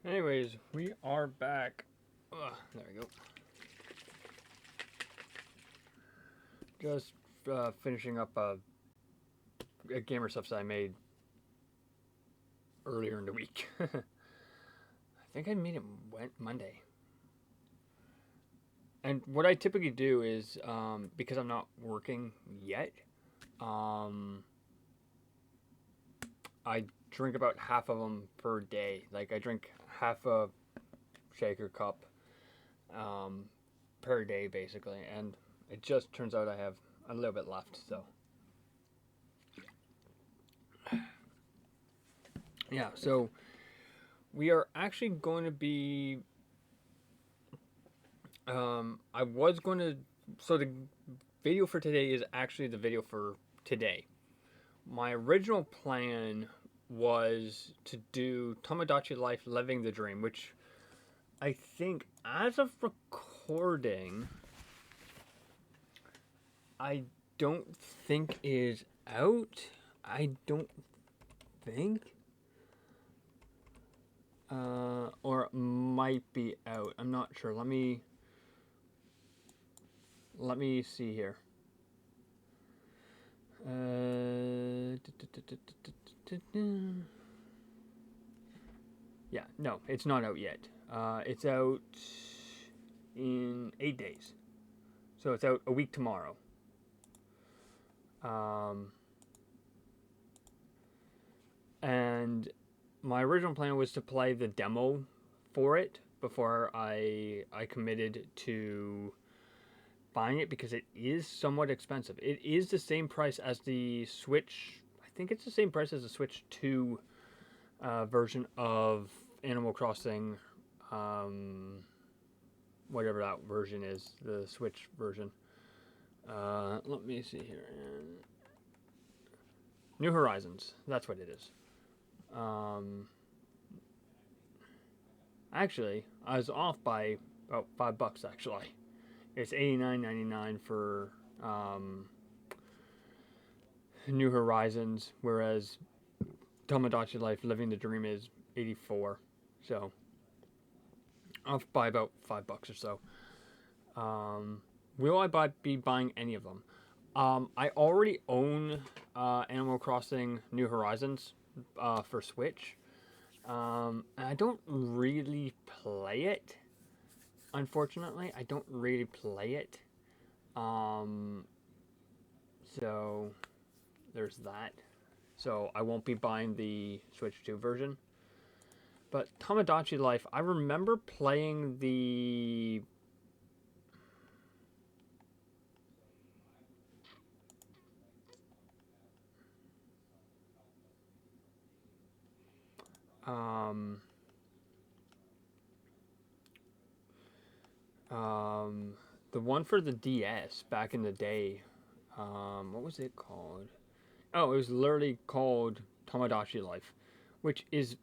Anyways, we are back. There we go. Just finishing up a gamer stuff that I made earlier in the week. I think I made it Monday. And what I typically do is, because I'm not working yet, I drink about half of them per day. Like I drink half a shaker cup per day, basically, and it just turns out I have a little bit left. So yeah, so we are actually going to be. I was going to. So the video for today is actually the video for today. My original plan was to do Tomodachi Life Living the Dream, which I think, as of recording, I don't think is out. I don't think. Or it might be out. I'm not sure. Let me see here. Yeah, no, it's not out yet. It's out in 8 days. So it's out a week tomorrow. And my original plan was to play the demo for it before I committed to buying it, because it is somewhat expensive. It is the same price as the Switch. I think it's the same price as the Switch 2 version of Animal Crossing, whatever that version is, the Switch version. Let me see here. New Horizons, that's what it is. Actually, I was off by about $5 actually. It's $89.99 for New Horizons, whereas Tomodachi Life Living the Dream is $84. So off by about $5 or so. Will I be buying any of them? I already own Animal Crossing New Horizons for Switch. And I don't really play it. Unfortunately, I don't really play it. So there's that. So I won't be buying the Switch 2 version. But Tomodachi Life, I remember playing the the one for the DS back in the day. What was it called? Oh, it was literally called Tomodachi Life, which is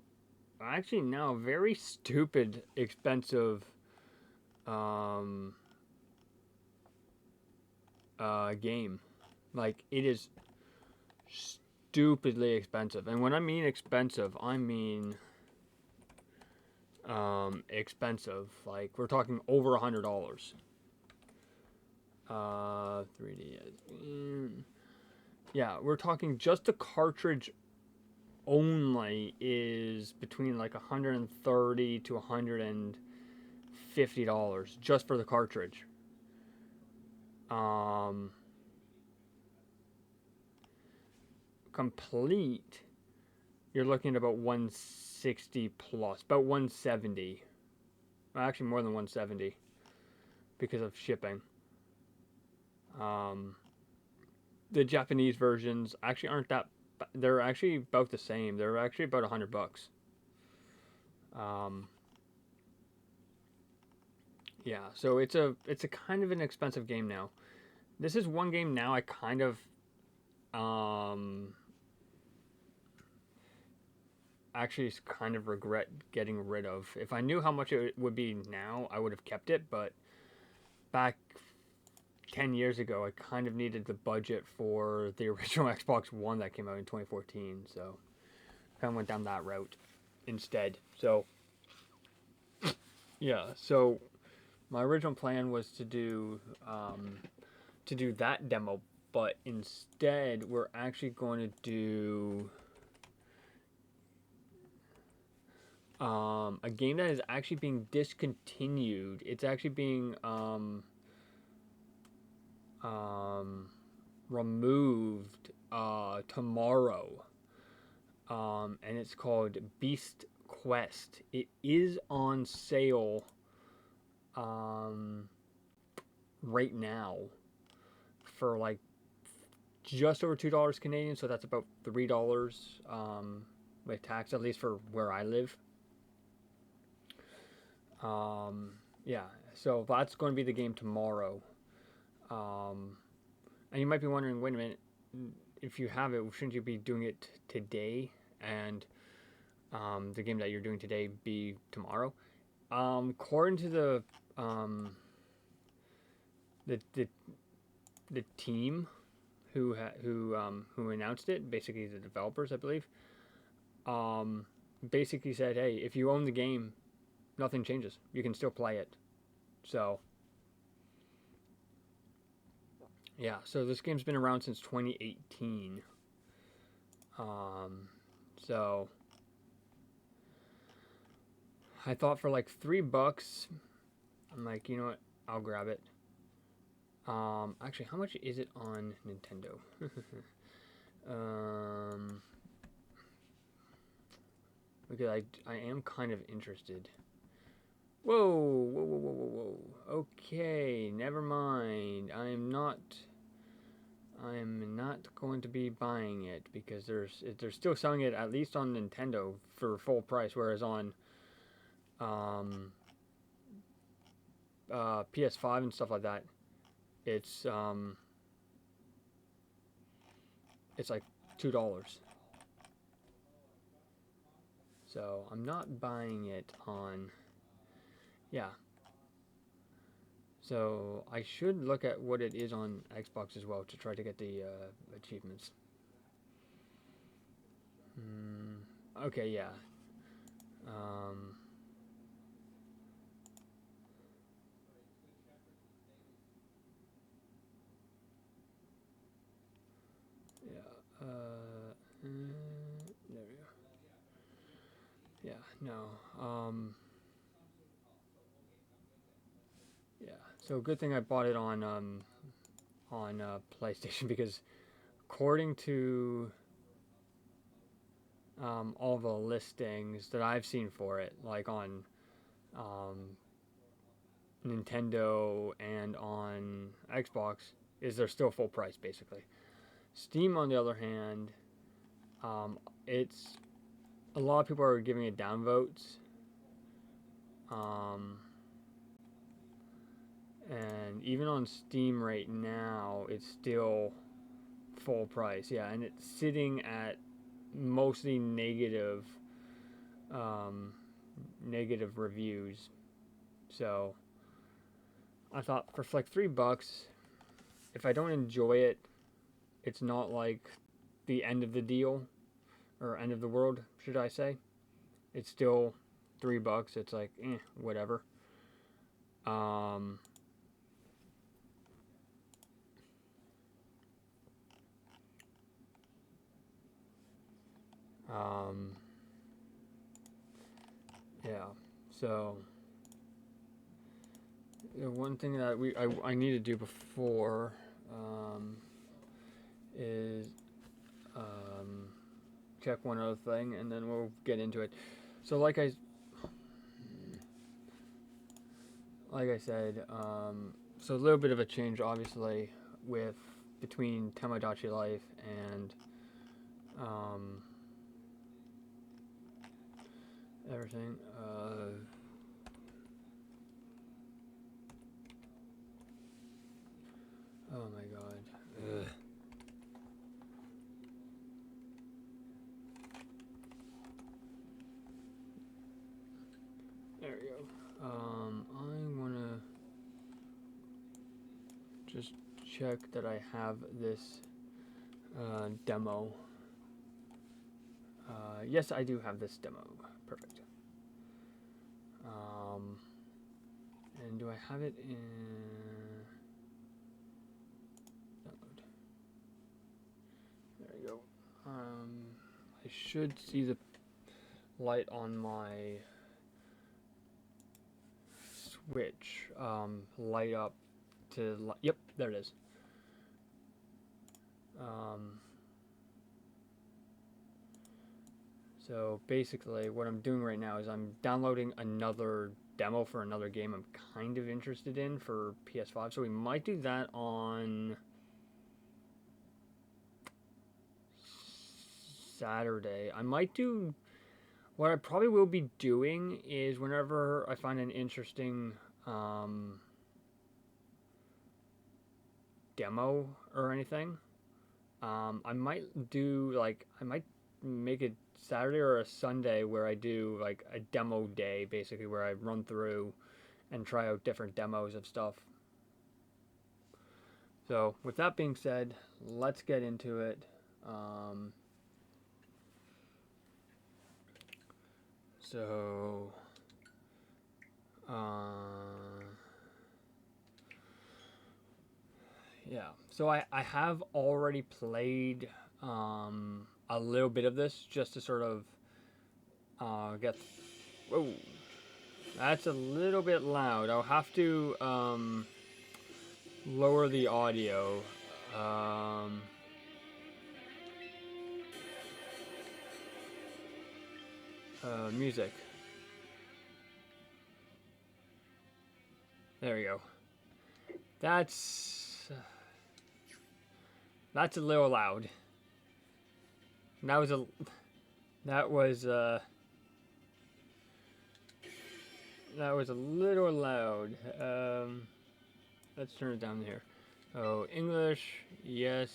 actually now a very stupid expensive game. Like, it is stupidly expensive. And when I mean expensive, I mean expensive. Like, we're talking over $100. 3D. Yeah, we're talking just the cartridge only is between like $130 to $150 just for the cartridge. Complete, you're looking at about 160 plus, about 170. Well, actually, more than 170 because of shipping. The Japanese versions actually aren't that. They're actually about the same. They're actually about $100. Yeah, so it's a kind of an expensive game now. This is one game now I kind of actually kind of regret getting rid of. If I knew how much it would be now, I would have kept it, but back 10 years ago, I kind of needed the budget for the original Xbox One that came out in 2014, so kind of went down that route instead. So Yeah. So my original plan was to do that demo, but instead we're actually going to do a game that is actually being discontinued. It's actually being um, removed tomorrow, and it's called Beast Quest. It is on sale um, right now for like just over $2 Canadian, so that's about $3 with tax, at least for where I live. Um, yeah, so that's going to be the game tomorrow. Um, and you might be wondering, wait a minute, if you have it, shouldn't you be doing it today? And the game that you're doing today be tomorrow? According to um, the, the the team who announced it, basically the developers, I believe, um, basically said, hey, if you own the game, nothing changes. You can still play it. So yeah, so this game's been around since 2018. Um, so I thought for like $3, I'm like, you know what? I'll grab it. Actually, how much is it on Nintendo? um, because I am kind of interested. Whoa, whoa, whoa, whoa, whoa, whoa. Okay, never mind. I'm not going to be buying it because they're still selling it at least on Nintendo for full price, whereas on um, PS5 and stuff like that, it's um, it's like $2. So I'm not buying it on. Yeah. So I should look at what it is on Xbox as well to try to get the achievements. Okay, yeah. Um, yeah. There we go. Yeah. No. Yeah. So good thing I bought it on PlayStation because according to all the listings that I've seen for it, like on um, Nintendo and on Xbox, is they're still full price basically. Steam, on the other hand, it's a lot of people are giving it downvotes, um, and even on Steam right now, it's still full price. Yeah, and it's sitting at mostly um, negative reviews. So I thought for like $3, if I don't enjoy it, it's not like the end of the deal or end of the world, should I say? It's still $3. It's like whatever. Um, um, yeah. So the one thing that I need to do before is um, check one other thing, and then we'll get into it. So like I said, so a little bit of a change, obviously, with between Tamagotchi Life and um, everything. Oh my god. Ugh. There we go. I wanna just check that I have this demo. Yes, I do have this demo. Perfect. Um, do I have it in download? There you go. I should see the light on my Switch light up to yep, there it is. So basically what I'm doing right now is I'm downloading another demo for another game I'm kind of interested in for PS5. So we might do that on Saturday. I might do... What I probably will be doing is whenever I find an interesting demo or anything, I might do, like, I might make it Saturday or a Sunday where I do like a demo day, basically, where I run through and try out different demos of stuff. So with that being said, let's get into it. Yeah, so I have already played a little bit of this just to sort of get... Whoa, that's a little bit loud. I'll have to lower the audio. Music. There we go. That's a little loud. That was a little loud. Let's turn it down here. Oh, English, yes.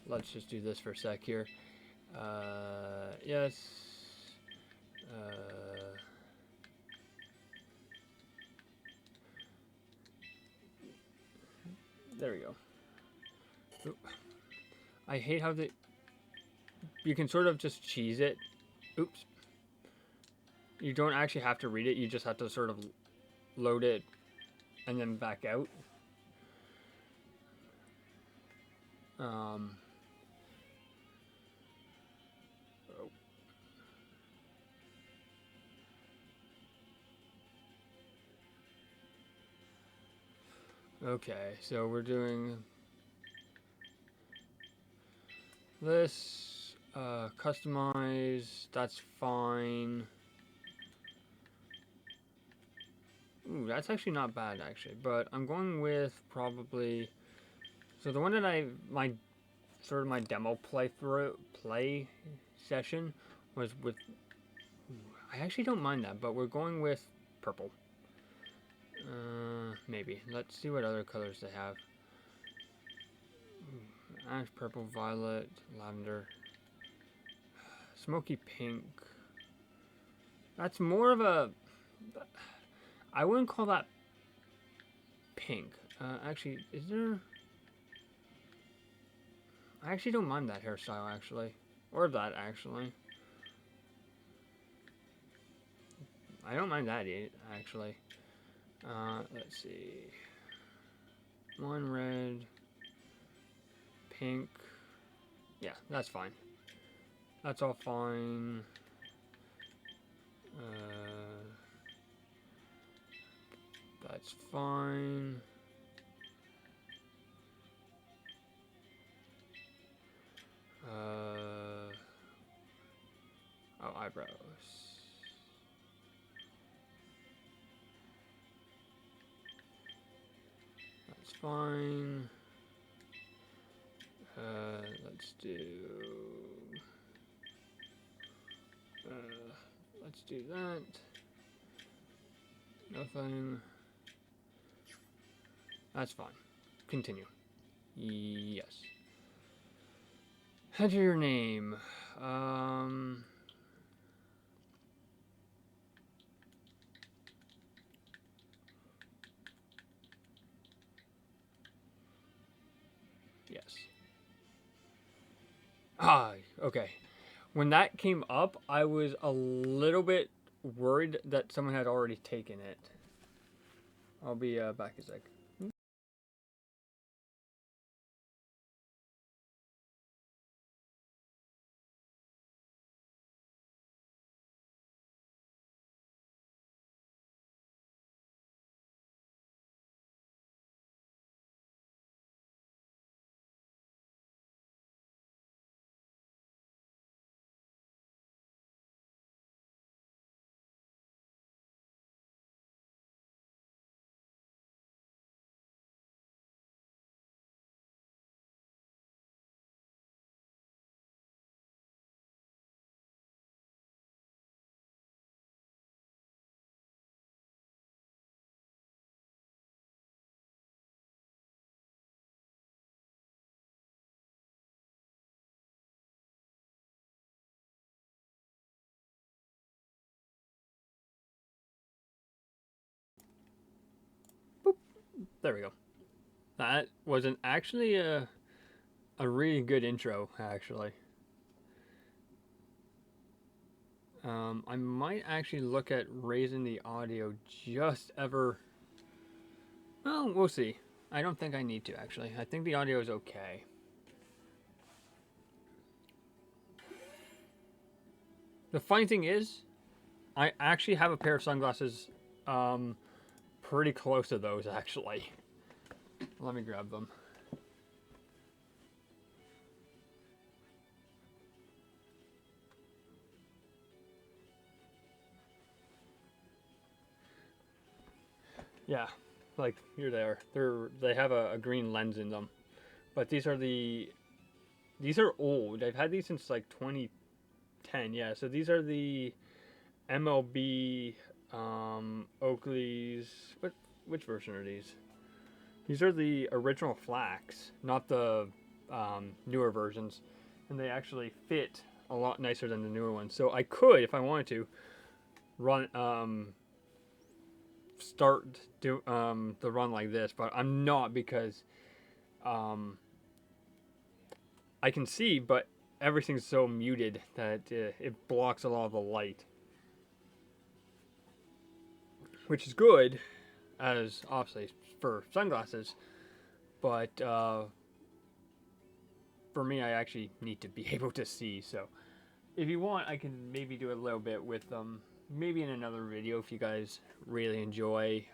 Let's just do this for a sec here. Yes. There we go. Oop. I hate how you can sort of just cheese it. Oops. You don't actually have to read it. You just have to sort of load it and then back out. Okay, so we're doing this, customize, that's fine. Ooh, that's actually not bad, actually, but I'm going with probably, so the one that my demo play session was with, I actually don't mind that, but we're going with purple. Maybe. Let's see what other colors they have. Ash, purple, violet, lavender, smoky pink. That's more of a... I wouldn't call that pink. Actually, is there... I actually don't mind that hairstyle, actually. Or that, actually. I don't mind that, actually. Let's see. One red, pink. Yeah, that's fine. That's all fine. That's fine. Oh, eyebrows. That's fine. Let's do that. Nothing. That's fine. Continue. Yes. Enter your name. Yes. Ah, okay. When that came up, I was a little bit worried that someone had already taken it. I'll be back a sec. Boop. There we go. That was actually a really good intro, actually. I might actually look at raising the audio just ever. Well, we'll see. I don't think I need to, actually. I think the audio is okay. The funny thing is, I actually have a pair of sunglasses pretty close to those, actually. Let me grab them. Yeah, like here they are. They have a green lens in them, but these are old. I've had these since like 2010. Yeah, so these are the MLB Oakley's. Which version are these? These are the original Flax, not the newer versions, and they actually fit a lot nicer than the newer ones. So I could, if I wanted to, run start do the run like this, but I'm not because I can see, but everything's so muted that it blocks a lot of the light, which is good, as obviously for sunglasses, but for me, I actually need to be able to see. So if you want, I can maybe do a little bit with them. Maybe in another video if you guys really enjoy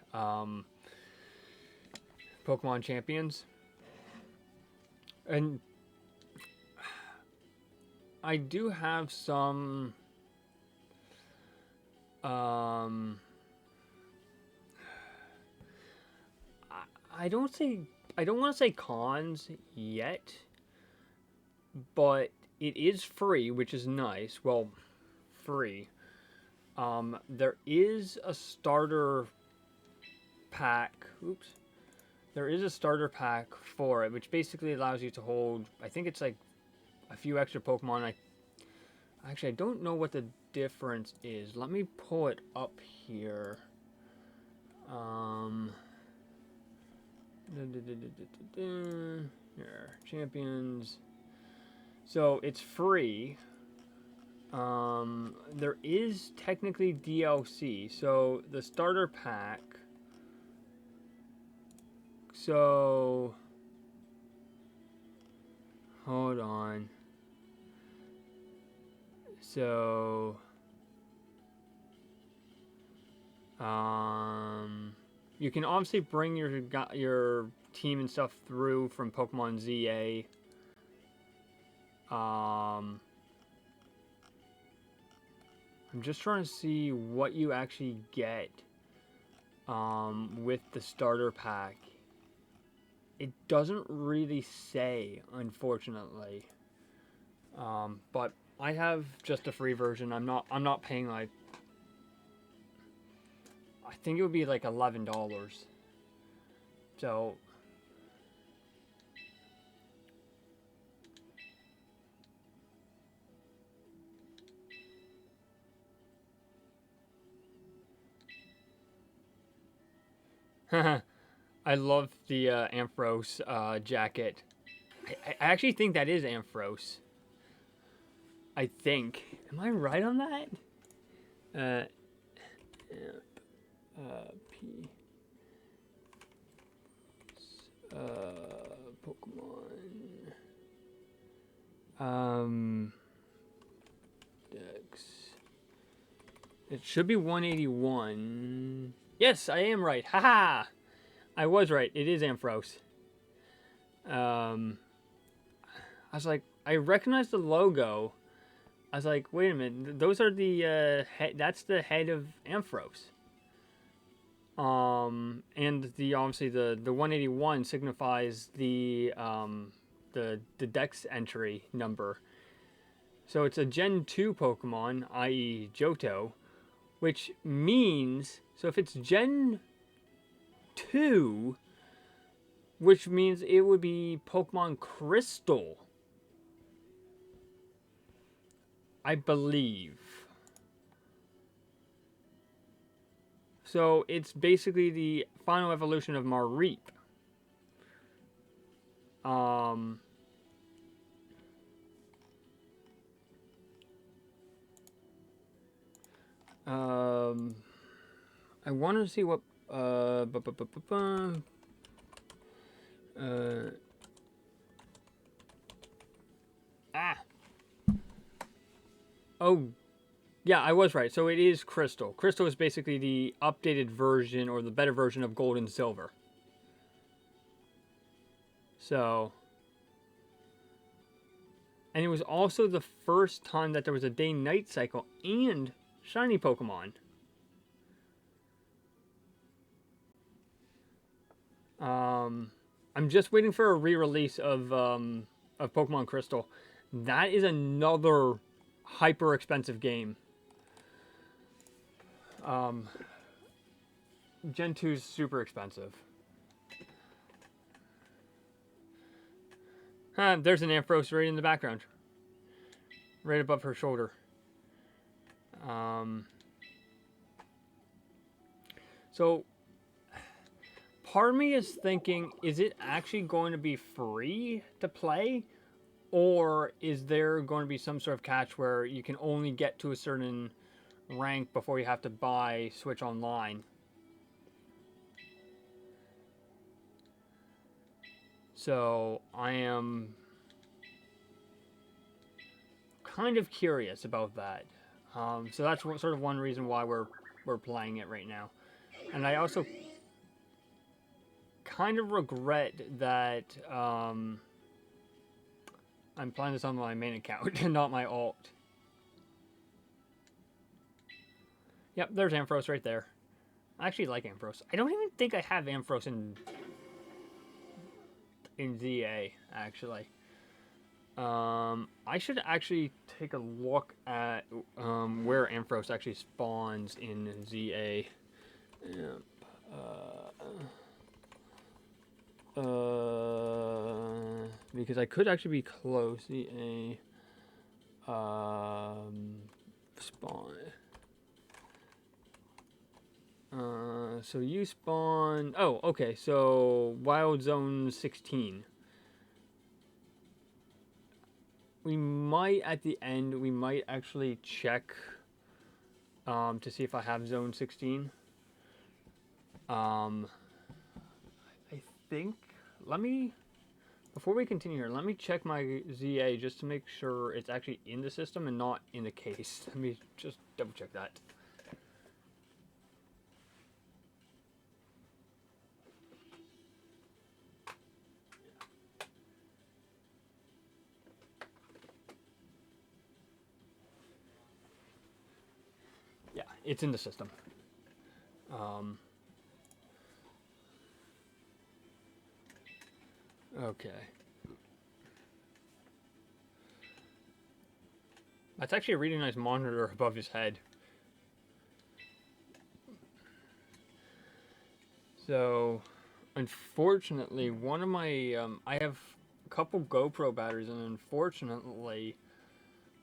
Pokemon Champions. And I do have some I don't want to say cons yet, but it is free, which is nice. Well, free. There is a starter pack. Oops. There is a starter pack for it, which basically allows you to hold, I think it's like a few extra Pokemon. I don't know what the difference is. Let me pull it up here. Here, champions. So it's free. There is technically DLC. So the starter pack. So hold on. So you can obviously bring your team and stuff through from Pokemon ZA. I'm just trying to see what you actually get with the starter pack. It doesn't really say, unfortunately. But I have just a free version. I'm not paying like, I think it would be like $11. So I love the Ampharos jacket. I actually think that is Ampharos. I think. Am I right on that? P. Pokemon. Dex. It should be 181. Yes, I am right. Haha! I was right. It is Ampharos. I was like, I recognize the logo. I was like, wait a minute. Those are the that's the head of Ampharos. And the obviously the 181 signifies the Dex entry number. So it's a Gen 2 Pokemon, i.e. Johto, which means, so if it's Gen 2, which means it would be Pokemon Crystal, I believe. So it's basically the final evolution of Mareep. I want to see what oh, yeah, I was right. So it is Crystal. Crystal is basically the updated version or the better version of Gold and Silver. So, and it was also the first time that there was a day-night cycle and shiny Pokemon. I'm just waiting for a re-release of Pokemon Crystal. That is another hyper expensive game. Gen 2 is super expensive. There's an Ampharos right in the background. Right above her shoulder. So, part of me is thinking, is it actually going to be free to play? Or is there going to be some sort of catch where you can only get to a certain rank before you have to buy Switch Online? So I am kind of curious about that. So that's sort of one reason why we're playing it right now. And I also kind of regret that I'm playing this on my main account and not my alt. Yep, there's Ampharos right there. I actually like Ampharos. I don't even think I have Ampharos in ZA, actually. I should actually take a look at where Ampharos actually spawns in ZA. Yep. Because I could actually be close. ZA spawn. So you spawn. Oh, okay. So Wild Zone 16. We might at the end. We might actually check to see if I have Zone 16. I think. Let me. Before we continue here, let me check my ZA just to make sure it's actually in the system and not in the case. Let me just double check that. Yeah, it's in the system. Okay. That's actually a really nice monitor above his head. So, unfortunately, one of my, I have a couple GoPro batteries, and unfortunately,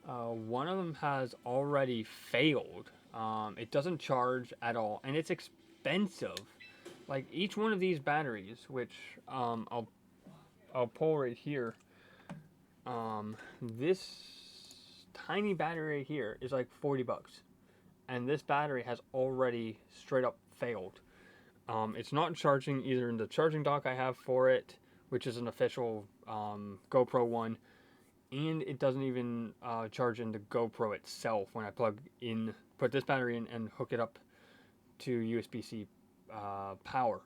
one of them has already failed. It doesn't charge at all, and it's expensive. Like, each one of these batteries, which I'll pull right here. This tiny battery right here is like $40. and this battery has already straight up failed. It's not charging either in the charging dock I have for it, which is an official GoPro one, and it doesn't even charge in the GoPro itself when I put this battery in and hook it up to USB-C power.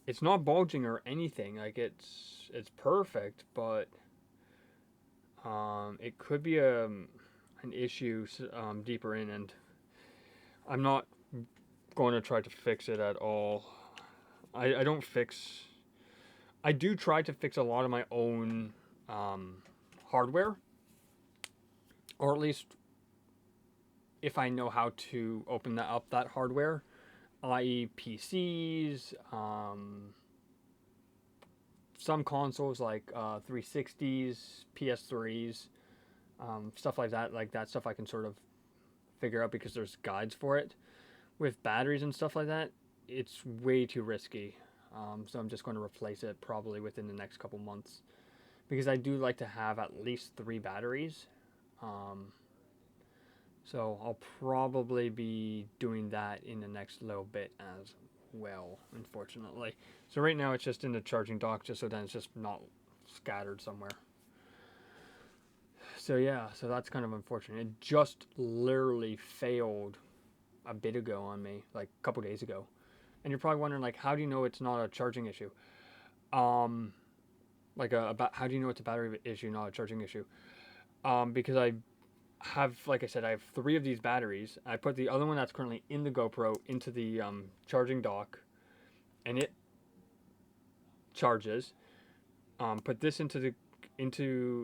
It's not bulging or anything. Like it's perfect, but it could be an issue deeper in, and I'm not going to try to fix it at all. I don't fix. I do try to fix a lot of my own hardware, or at least if I know how to open that hardware, i.e. PCs, some consoles like 360s, PS3s, stuff like that. Like that stuff I can sort of figure out because there's guides for it. With batteries and stuff like that, it's way too risky. So I'm just going to replace it probably within the next couple months, because I do like to have at least 3 batteries. So I'll probably be doing that in the next little bit as well, unfortunately. So right now it's just in the charging dock, just so then it's just not scattered somewhere. So yeah, so that's kind of unfortunate. It just literally failed a bit ago on me, like a couple days ago. And you're probably wondering, like, how do you know it's not a charging issue? About how do you know it's a battery issue, not a charging issue? Because I have, like I said, I have 3 of these batteries. I put the other one that's currently in the GoPro into the charging dock, and it charges. Put this into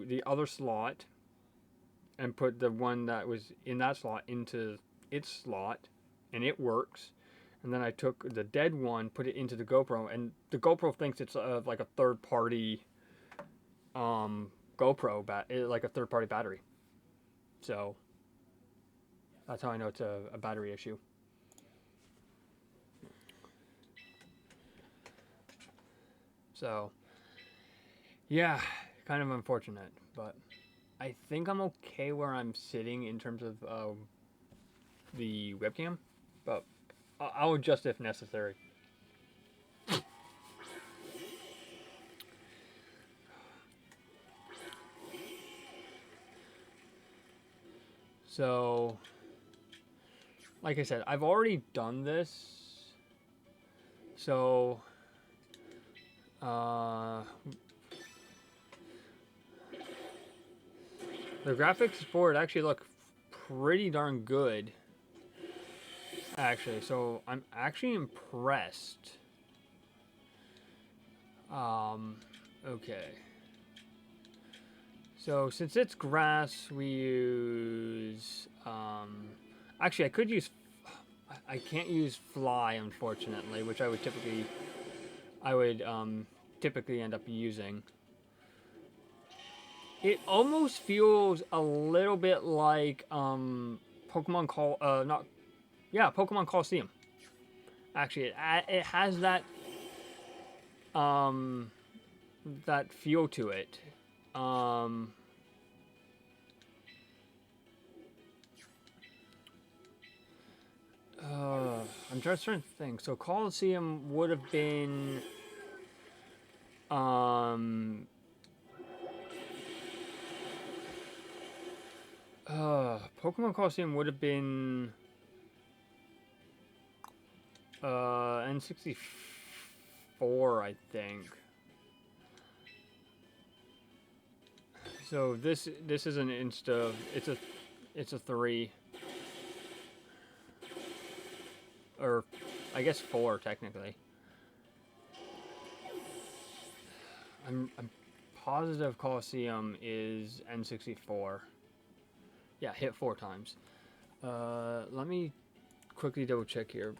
the other slot, and put the one that was in that slot into its slot, and it works. And then I took the dead one, put it into the GoPro, and the GoPro thinks it's like a third-party GoPro like a third-party battery. So that's how I know it's a battery issue. So yeah, kind of unfortunate, but I think I'm okay where I'm sitting in terms of the webcam, but I'll adjust if necessary. So, like I said, I've already done this. So, the graphics for it actually look pretty darn good. Actually, so I'm actually impressed. Okay. So since it's grass, we use. Actually, I can't use fly, unfortunately, which I would typically end up using. It almost feels a little bit like Pokemon Pokemon Coliseum. Actually, it has that that feel to it. I'm just trying to think. So Coliseum would have been Pokemon Coliseum would have been N64, I think. So this is an insta. It's a 3, or I guess 4 technically. I'm positive Coliseum is N64. Yeah, hit 4 times. Let me quickly double check here.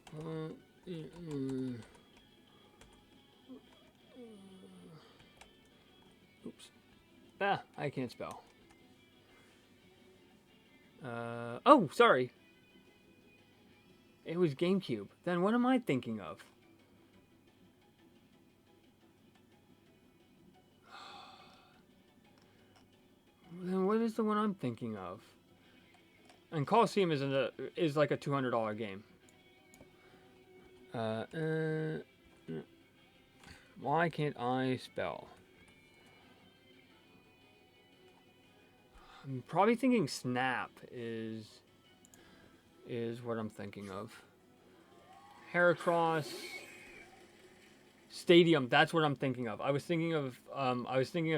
Oops. I can't spell. Oh, sorry. It was GameCube. Then what am I thinking of? Then what is the one I'm thinking of? And Coliseum is like a $200 game. Uh, uh, why can't I spell? I'm probably thinking Snap is what I'm thinking of. Heracross Stadium, that's what I'm thinking of. I was thinking of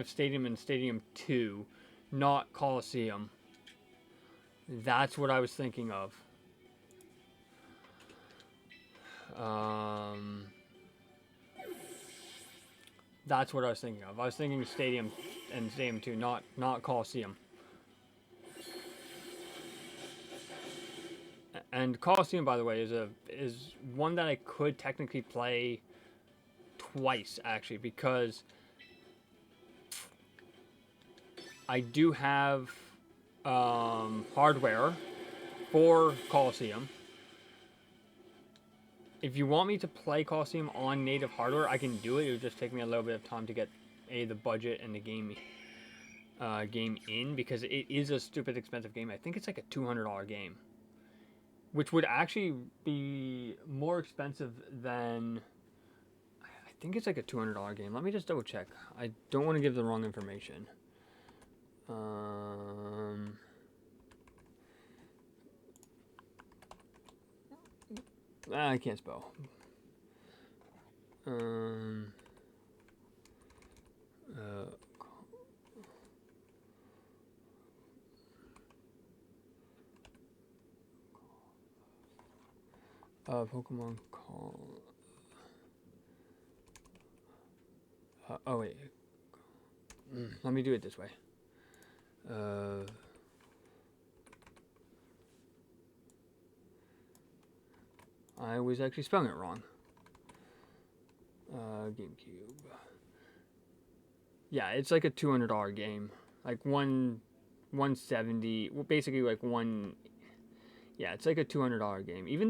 Stadium and Stadium 2, not Coliseum. That's what I was thinking of. That's what I was thinking of. I was thinking Stadium and Stadium 2, not Coliseum. And Coliseum, by the way, is one that I could technically play twice actually, because I do have hardware for Coliseum. If you want me to play Coliseum on native hardware, I can do it. It would just take me a little bit of time to get the budget and the game in, because it is a stupid expensive game. I think it's like a $200 game, which would actually be more expensive than, I think it's like a $200 game. Let me just double check. I don't want to give the wrong information. I can't spell. Pokemon Call. Oh wait. Let me do it this way. I was actually spelling it wrong. GameCube. Yeah, it's like a $200 game. Like 170. Well, basically like one. Yeah, it's like a $200 game. Even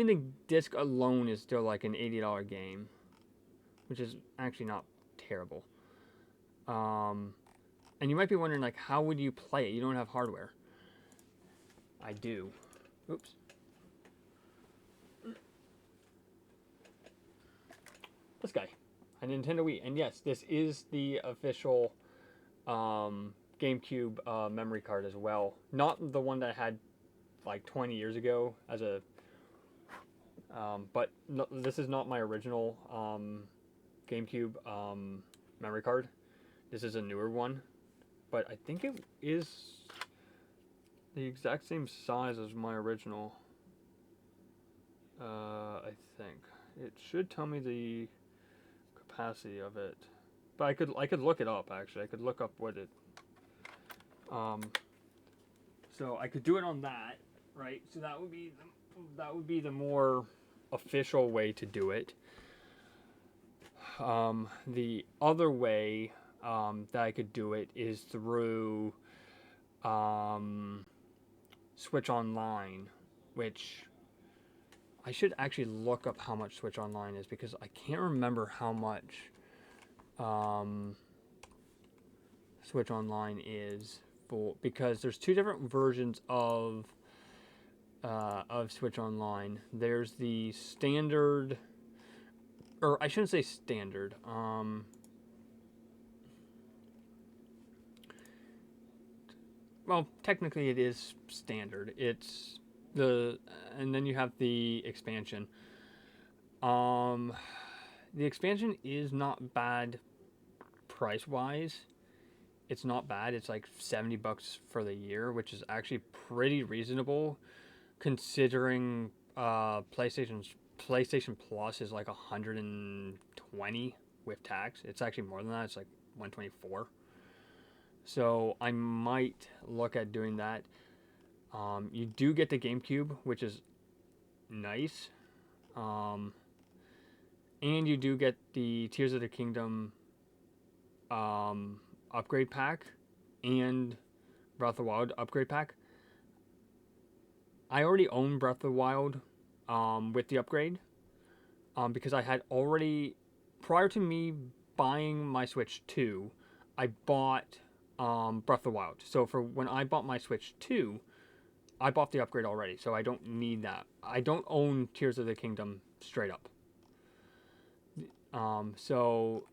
the disc alone is still like an $80 game, which is actually not terrible. And you might be wondering, like, how would you play it? You don't have hardware. I do. Oops. This guy, a Nintendo Wii, and yes, this is the official GameCube memory card as well. Not the one that I had like 20 years ago as a. But no, this is not my original GameCube memory card. This is a newer one, but I think it is the exact same size as my original. I think it should tell me the capacity of it, but I could look it up actually. I could look up what it. So I could do it on that, right? So that would be the more official way to do it. The other way that I could do it is through Switch Online, which I should actually look up how much Switch Online is, because I can't remember how much Switch Online is for, because there's two different versions of Switch Online. There's the standard, or I shouldn't say standard. Well, technically it is standard. It's and then you have the expansion. The expansion is not bad price wise. It's not bad. It's like $70 for the year, which is actually pretty reasonable, considering PlayStation Plus is like 120 with tax. It's actually more than that. It's like 124. So I might look at doing that. You do get the GameCube, which is nice. And you do get the Tears of the Kingdom upgrade pack and Breath of the Wild upgrade pack. I already own Breath of the Wild with the upgrade, because I had already, prior to me buying my Switch 2, I bought Breath of the Wild. So for when I bought my Switch 2, I bought the upgrade already, so I don't need that. I don't own Tears of the Kingdom straight up. So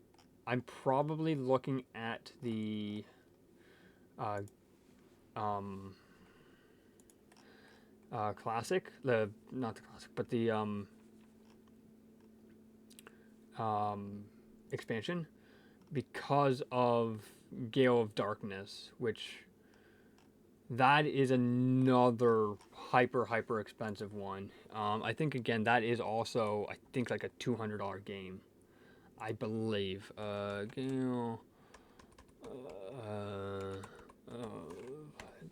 I'm probably looking at the uh, um, classic, not the classic, but the expansion, because of Gale of Darkness, which that is another hyper expensive one. I think again that is also, I think, like a $200 game, I believe. Gale,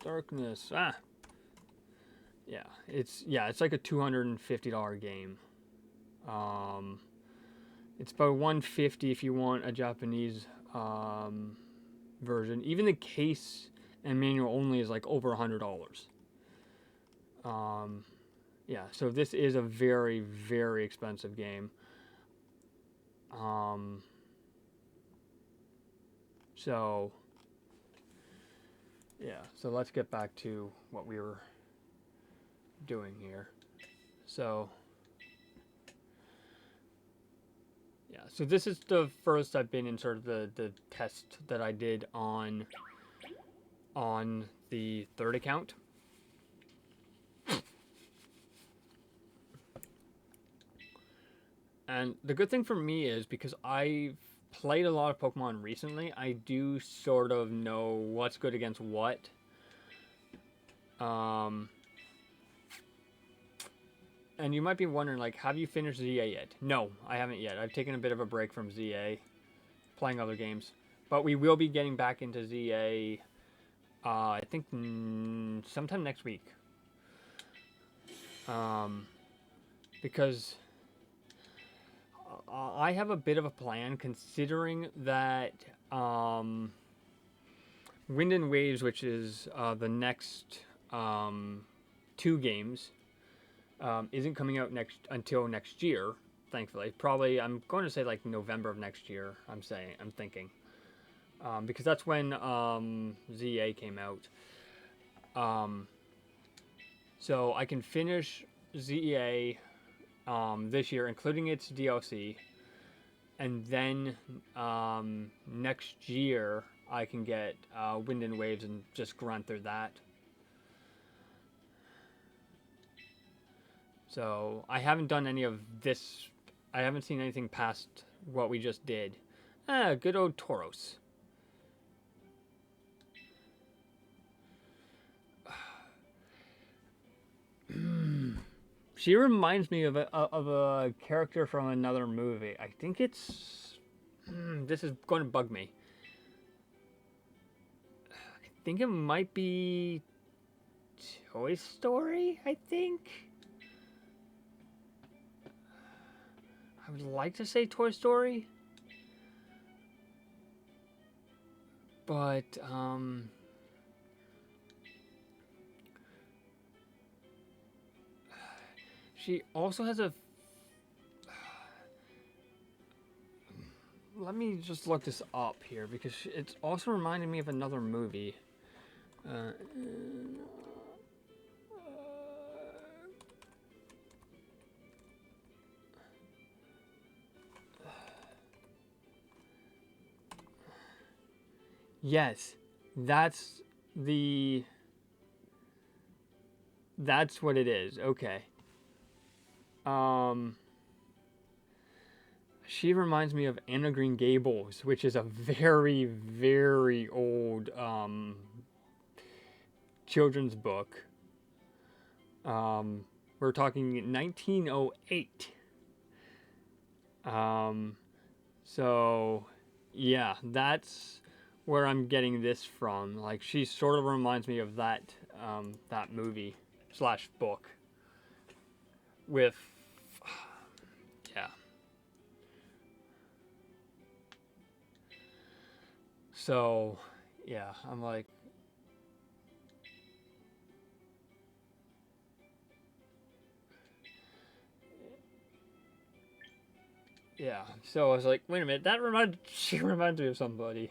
Darkness. It's like a $250 game. It's about $150 if you want a Japanese version. Even the case and manual only is like over $100. So this is a very expensive game. So let's get back to what we were doing here. So so this is the first I've been in sort of the test that I did on the third account. And the good thing for me is, because I've played a lot of Pokemon recently, I do sort of know what's good against what. And you might be wondering, like, have you finished ZA yet? No, I haven't yet. I've taken a bit of a break from ZA, playing other games. But we will be getting back into ZA, I think, sometime next week. Because I have a bit of a plan, considering that Wind and Waves, which is the next 2 games, isn't coming out until next year, thankfully. Probably, I'm going to say like November of next year. I'm thinking, because that's when ZA came out. So I can finish ZA this year, including its DLC, and then next year I can get Wind and Waves and just grunt through that. So I haven't done any of this. I haven't seen anything past what we just did. Good old Tauros. She reminds me of a character from another movie. I think it's... this is going to bug me. I think it might be Toy Story, I think? I would like to say Toy Story. But, she also has a... Let me just look this up here, because it's also reminding me of another movie. Yes, that's what it is. Okay. She reminds me of Anna Green Gables, which is a very old children's book. We're talking 1908. So yeah, that's where I'm getting this from. Like, she sort of reminds me of that movie / book with So yeah, I'm like, so I was like, wait a minute, she reminds me of somebody.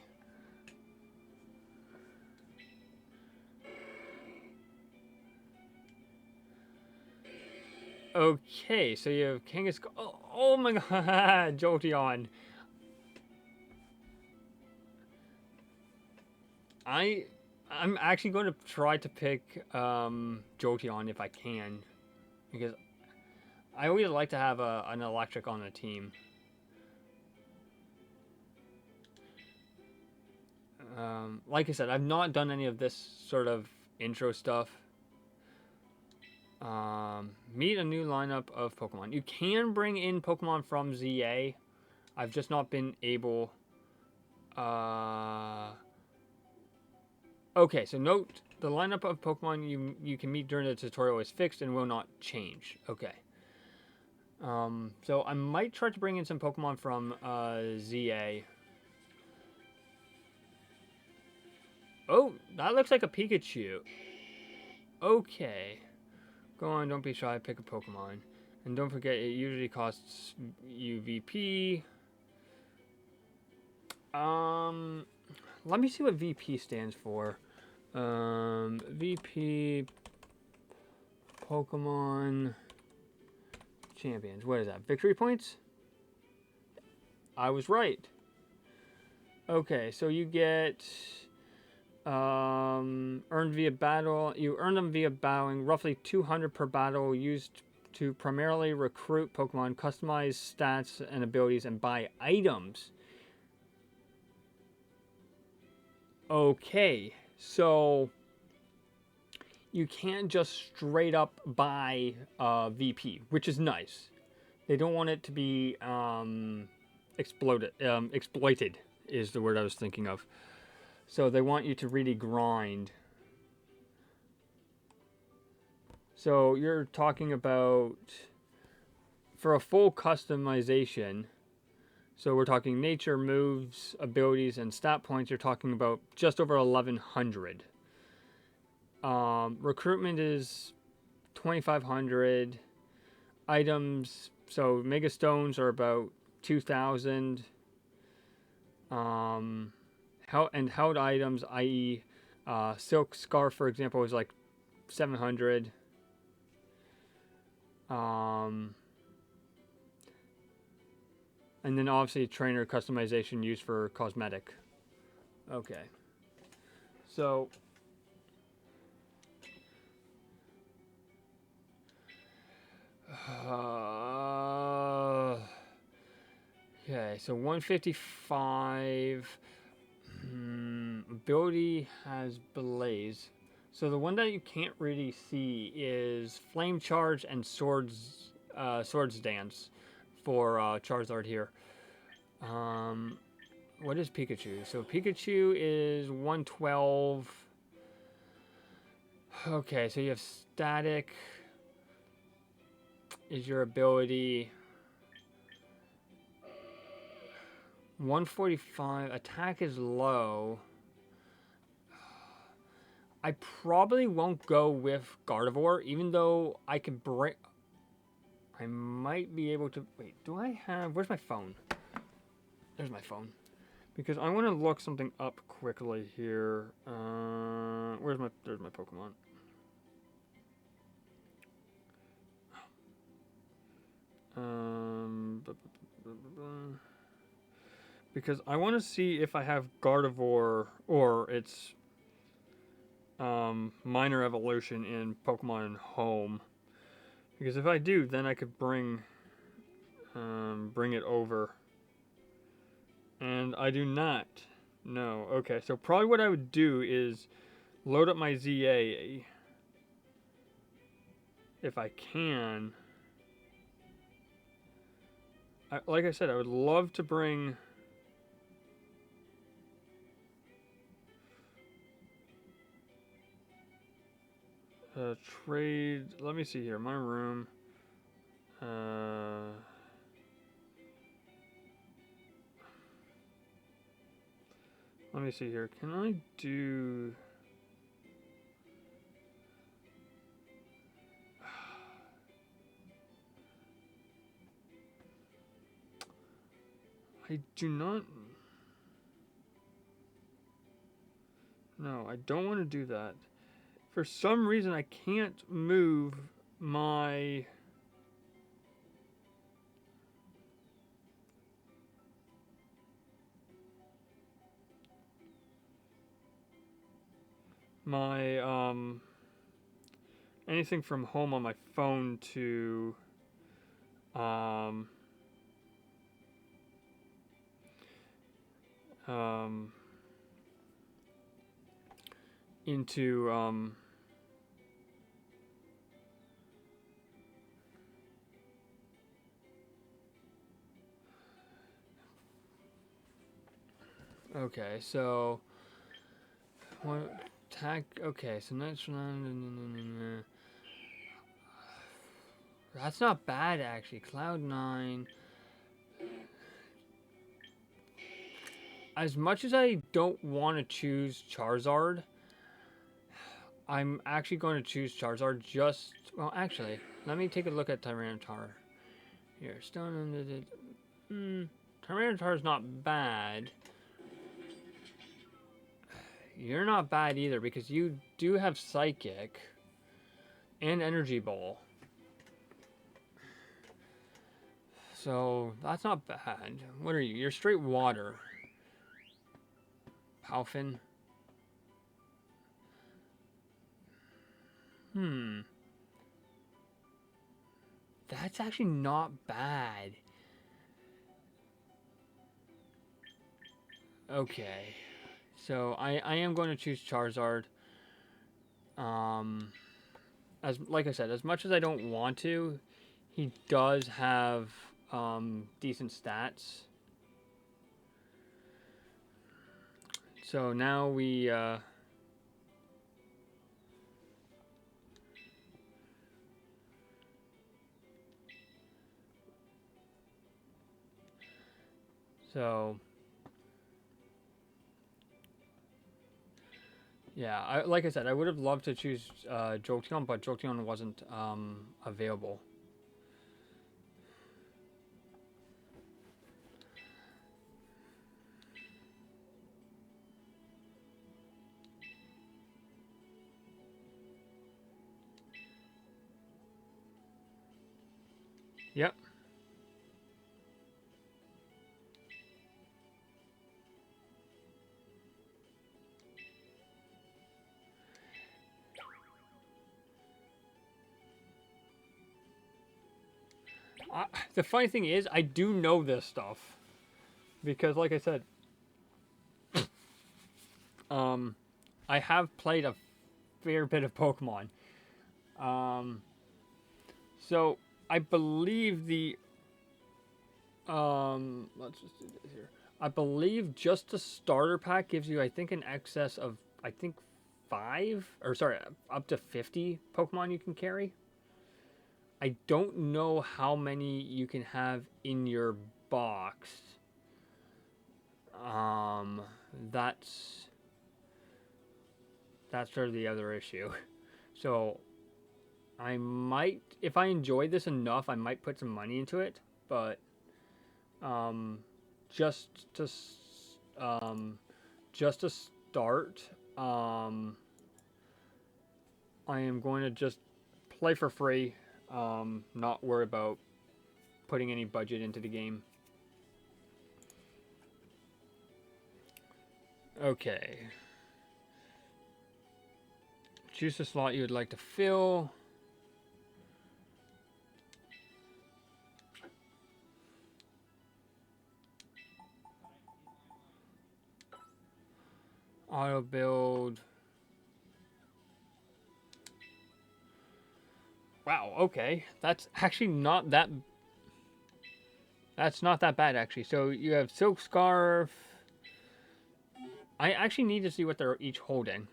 Okay, so you have Kangaskhan. Oh my god, Jolteon. I'm actually going to try to pick Jolteon if I can, because I always like to have an electric on the team. Like I said, I've not done any of this sort of intro stuff. Meet a new lineup of Pokemon. You can bring in Pokemon from ZA. I've just not been able. Okay, so note the lineup of Pokemon you can meet during the tutorial is fixed and will not change. Okay. So I might try to bring in some Pokemon from ZA. Oh, that looks like a Pikachu. Okay. Go on, don't be shy, pick a Pokemon. And don't forget, it usually costs you VP. Let me see what VP stands for. VP Pokemon Champions. What is that? Victory points? I was right. Okay, so you get earned via battle. You earn them via battling. Roughly 200 per battle, used to primarily recruit Pokemon, customize stats and abilities, and buy items. Okay, so you can't just straight up buy VP, which is nice. They don't want it to be exploited is the word I was thinking of. So they want you to really grind. So you're talking about, for a full customization, so we're talking nature, moves, abilities, and stat points, you're talking about just over 1,100. Recruitment is 2,500. Items, so Mega Stones are about 2,000. Held items, i.e. Silk Scarf, for example, is like 700. And then obviously trainer customization used for cosmetic. Okay. So okay, so 155. Ability has Blaze. So the one that you can't really see is Flame Charge and Swords Dance for Charizard here. What is Pikachu? So Pikachu is 112. Okay, so you have Static is your ability. 145. Attack is low. I probably won't go with Gardevoir, even though I could break. I might be able to. Wait, do I have. Where's my phone? There's my phone. Because I want to look something up quickly here. There's my Pokemon. Because I want to see if I have Gardevoir or its minor evolution in Pokemon Home. Because if I do, then I could bring it over. And I do not. No. Okay, so probably what I would do is load up my ZA if I can. Like I said, I would love to bring trade. Let me see here. My room. Let me see here. Can I do? I do not. No, I don't want to do that. For some reason, I can't move my my anything from home on my phone to um um into okay, so what tag? Okay, so next round. That's not bad actually. Cloud9. As much as I don't want to choose Charizard, I'm actually going to choose Charizard just. Well, actually, let me take a look at Tyranitar. Here, Stone. Tyranitar is not bad. You're not bad either because you do have Psychic and Energy Ball. So that's not bad. What are you? You're straight water. Palfin. That's actually not bad. Okay. So I am going to choose Charizard. As like I said, as much as I don't want to, he does have decent stats. So now we so yeah, like I said, I would have loved to choose Jolteon, but Jolteon wasn't available. Yep. The funny thing is, I do know this stuff because, like I said, I have played a fair bit of Pokemon. So I believe the let's just do this here. I believe just the starter pack gives you, I think, an excess of, I think, 5 or sorry, up to 50 Pokemon you can carry. I don't know how many you can have in your box. Um, that's sort of the other issue. So I might, if I enjoy this enough, I might put some money into it. But um, just to just to start, I am going to just play for free. Not worry about putting any budget into the game. Okay. Choose the slot you would like to fill. Auto build. Wow, okay. That's actually not that... That's not that bad, actually. So you have Silk Scarf. I actually need to see what they're each holding.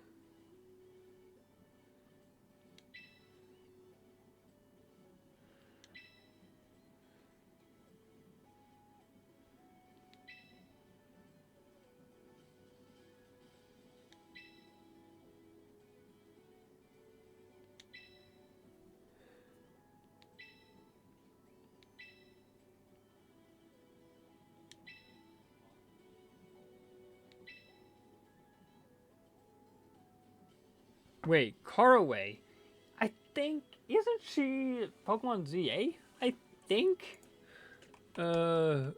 Wait, Caraway. I think... Isn't she Pokemon ZA? I think... Uh...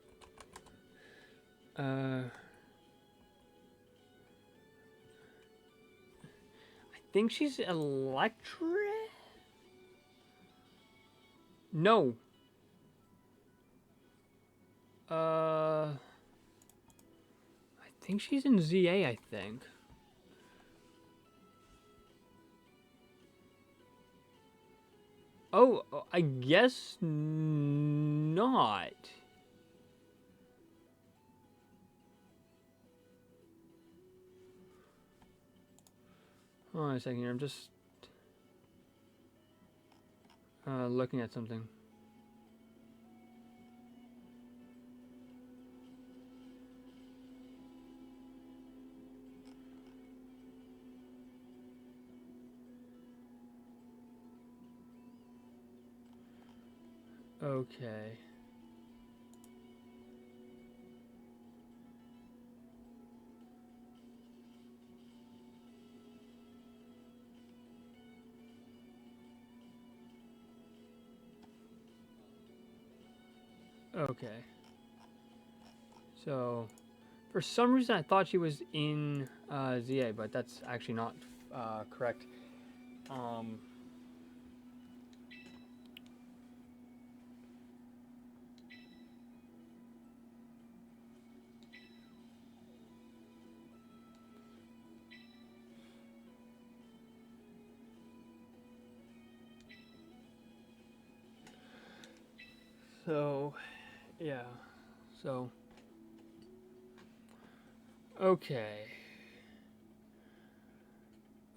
think she's electric. No. I think she's in ZA, I think. Oh, I guess not. Hold on a second here. I'm just looking at something. Okay. Okay. So, for some reason I thought she was in ZA, but that's actually not correct. So, yeah. So, okay.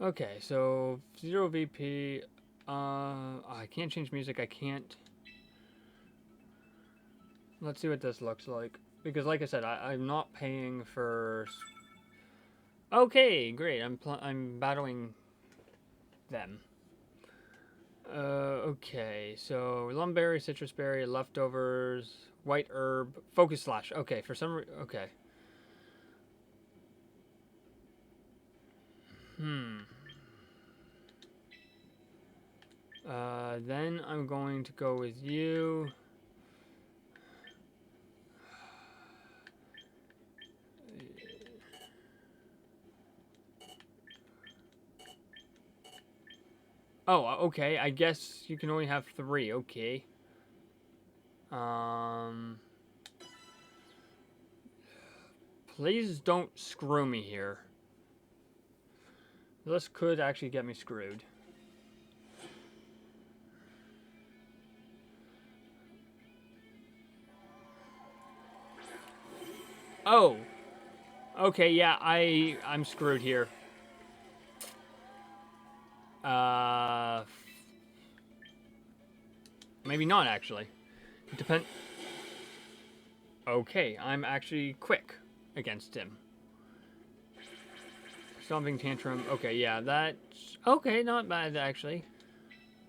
Okay, so 0 VP. I can't change music. I can't. Let's see what this looks like. Because, like I said, I'm not paying for. Okay, great. I'm battling them. Okay, so lumberry, citrus berry, leftovers, white herb, focus slash. Okay, for some okay. Then I'm going to go with you. Oh, okay. I guess you can only have 3. Okay. Please don't screw me here. This could actually get me screwed. Oh. Okay, yeah, I'm screwed here. Maybe not actually. It depends. Okay, I'm actually quick against him. Stomping tantrum. Okay, yeah, that's okay. Not bad actually.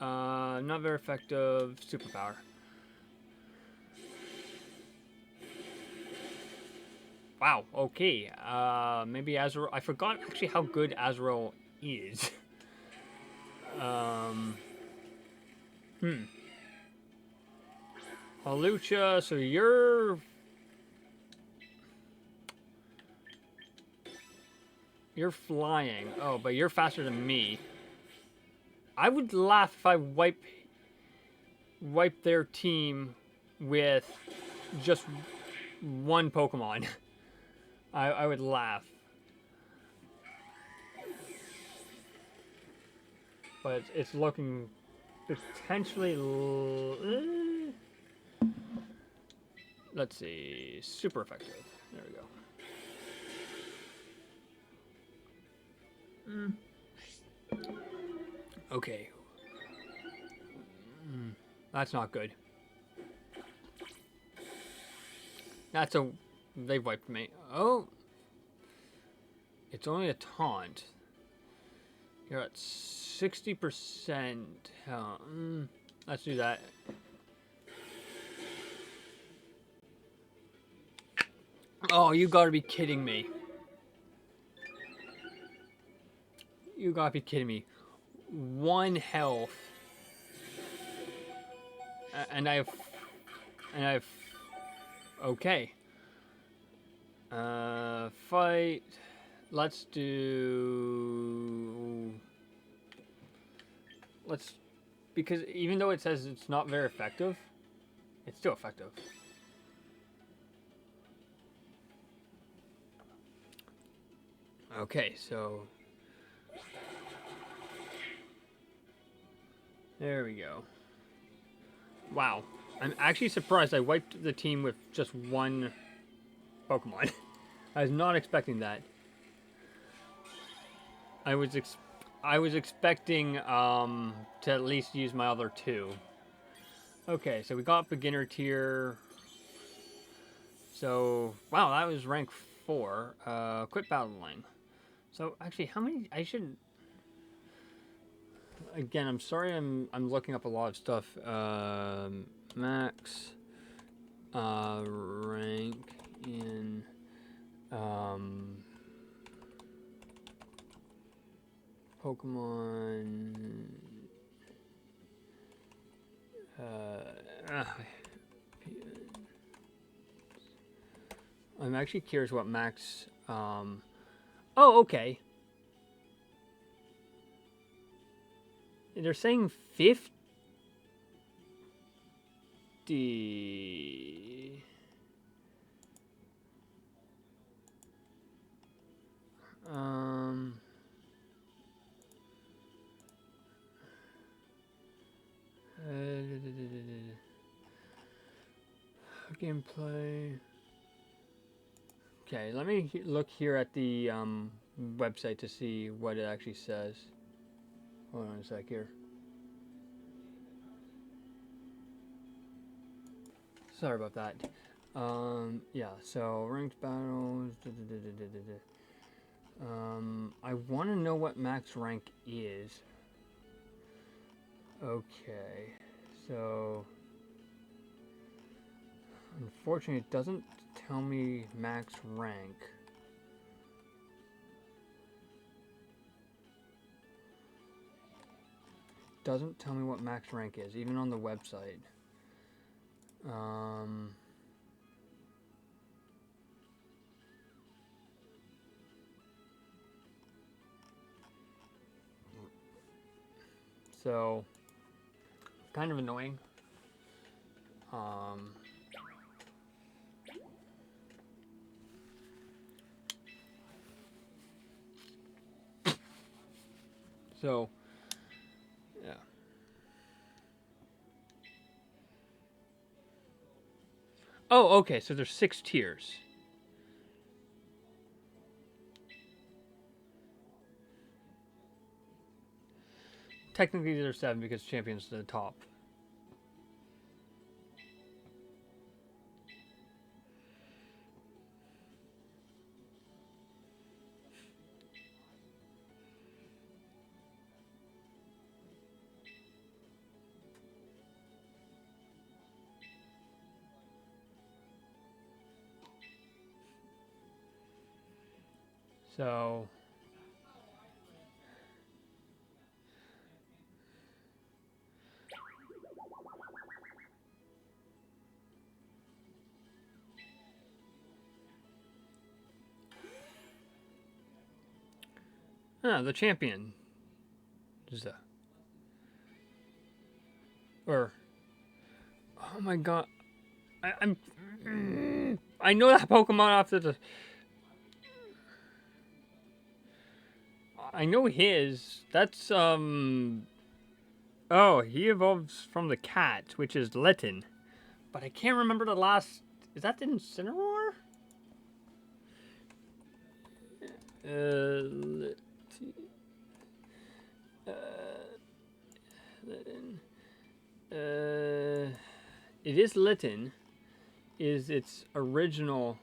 Not very effective. Superpower. Wow. Okay. Maybe Azrael. I forgot actually how good Azrael is. Halucha. So you're flying. Oh, but you're faster than me. I would laugh if I wipe their team with just one Pokemon. I would laugh. But it's looking potentially. Let's see. Super effective. There we go. Okay. That's not good. That's a. They've wiped me. Oh. It's only a taunt. You're at 60%. Let's do that. Oh, you gotta be kidding me. You gotta be kidding me. 1 health. And I have. Okay. Fight. Let's do. let's, because even though it says it's not very effective, it's still effective. Okay, so there we go. Wow, I'm actually surprised I wiped the team with just one Pokemon. I was not expecting that. I was expecting to at least use my other two. Okay, so we got beginner tier. So wow, that was rank 4. Quit battling. So actually, how many? I should. Again, I'm sorry. I'm looking up a lot of stuff. Max rank in Pokemon. I'm actually curious what max. Oh, okay. They're saying 50. Gameplay. Okay, let me look here at the website to see what it actually says. Hold on a sec here. Sorry about that. Yeah, so ranked battles. I want to know what max rank is. Okay, so unfortunately, it doesn't tell me max rank. Doesn't tell me what max rank is, even on the website. So kind of annoying. So yeah. Oh, okay. So there's 6 tiers. Technically, there's 7 because champion's the top. So the champion is the, or oh my god, I know that Pokemon after the. I know his. That's oh, he evolves from the cat, which is Litten, but I can't remember the last. Is that Incineroar? Litten. It is Litten. Is its original?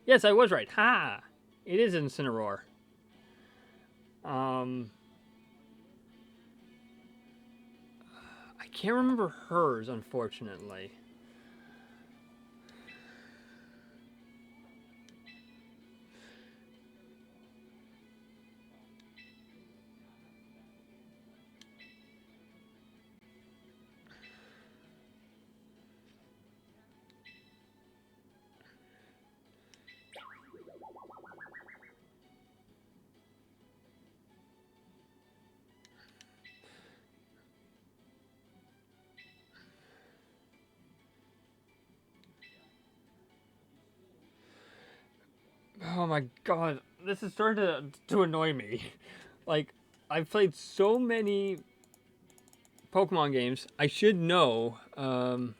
Yes, I was right. Ha! It is Incineroar. I can't remember hers, unfortunately. Oh my god, this is starting to annoy me. Like, I've played so many Pokemon games. I should know. Um,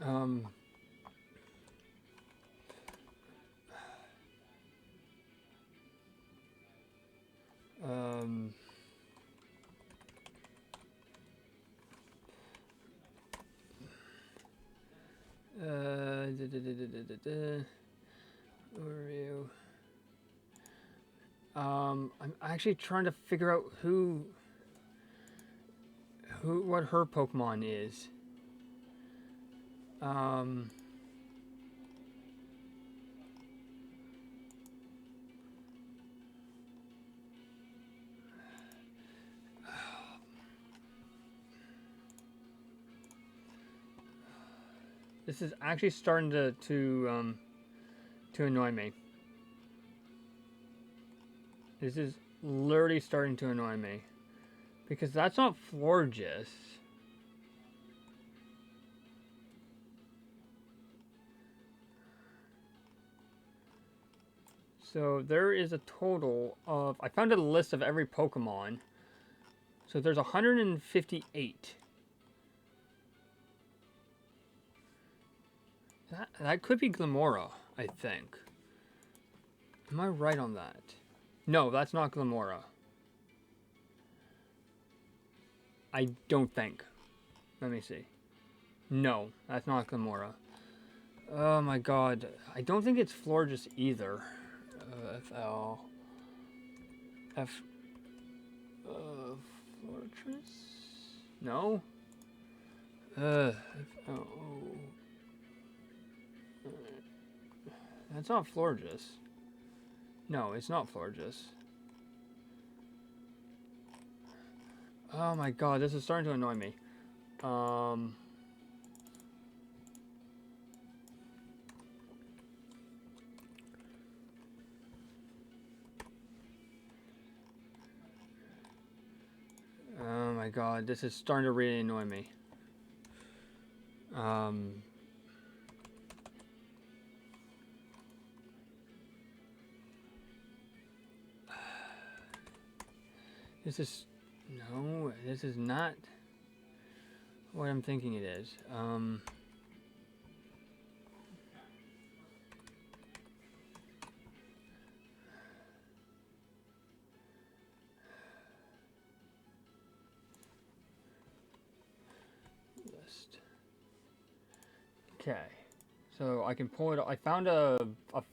um, Oreo. I'm actually trying to figure out what her Pokemon is. Um, this is actually starting to annoy me. This is literally starting to annoy me. Because that's not Florges. So there is a total of... I found a list of every Pokemon. So there's 158. That could be Glamora, I think. Am I right on that? No, that's not Glamora. I don't think. Let me see. No, that's not Glamora. Oh my god. I don't think it's Florges either. FL. F. Fortress? No? FL. That's not Florges. No, it's not Florges. Oh my god, this is starting to annoy me. Oh my god, this is starting to really annoy me. This is... No, this is not what I'm thinking it is. List. Okay. So I can pull it up. I found a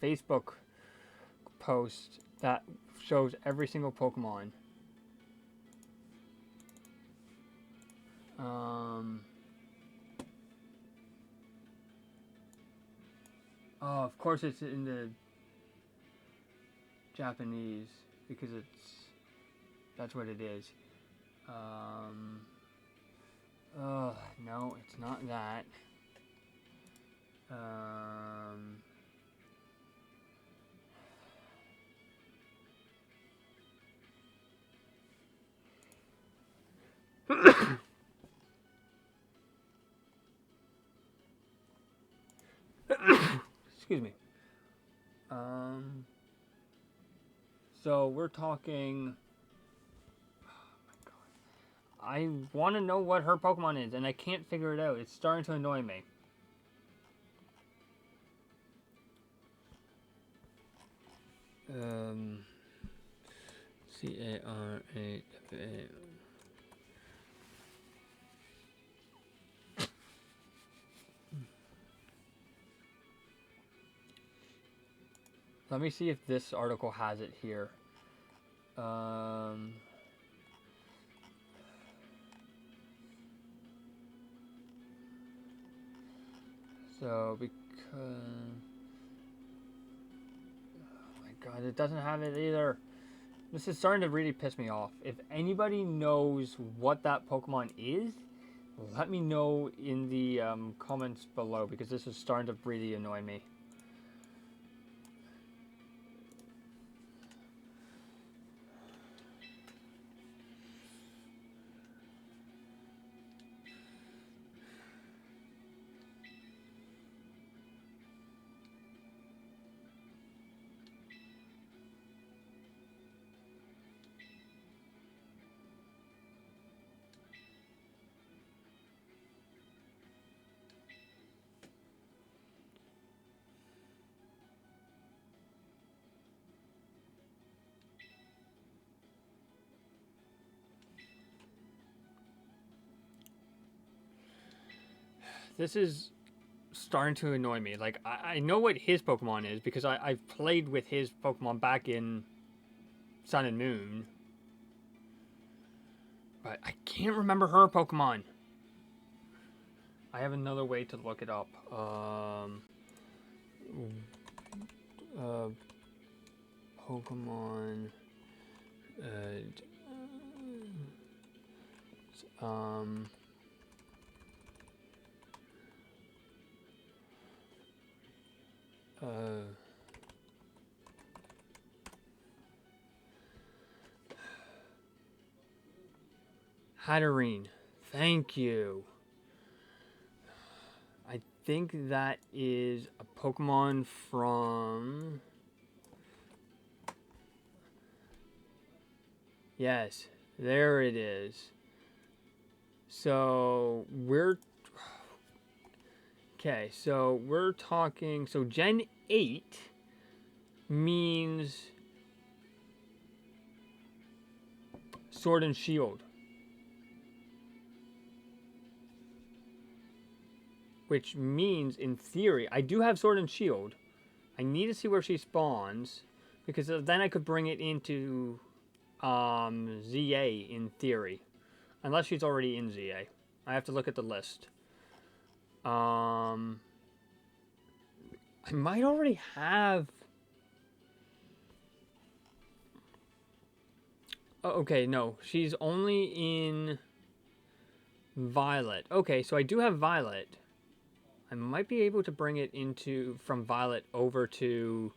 Facebook post that shows every single Pokemon. Oh, of course it's in the Japanese because that's what it is. No, it's not that. Excuse me. So we're talking... I want to know what her Pokemon is, and I can't figure it out. It's starting to annoy me. C-A-R-A-W-A. Let me see if this article has it here. So, because... Oh my god, it doesn't have it either. This is starting to really piss me off. If anybody knows what that Pokemon is, let me know in the comments below, because this is starting to really annoy me. this is starting to annoy me. Like, I know what his Pokemon is because I've played with his Pokemon back in Sun and Moon. But I can't remember her Pokemon. I have another way to look it up. Pokemon. Um. Hatterene. Thank you. I think that is a Pokemon from... Yes, there it is. So, we're... Okay, so we're talking... So, Gen 8 means Sword and Shield. Which means, in theory, I do have Sword and Shield. I need to see where she spawns, because then I could bring it into ZA, in theory. Unless she's already in ZA. I have to look at the list. I might already have... Oh, okay, no. She's only in Violet. Okay, so I do have Violet. I might be able to bring it from Violet over to,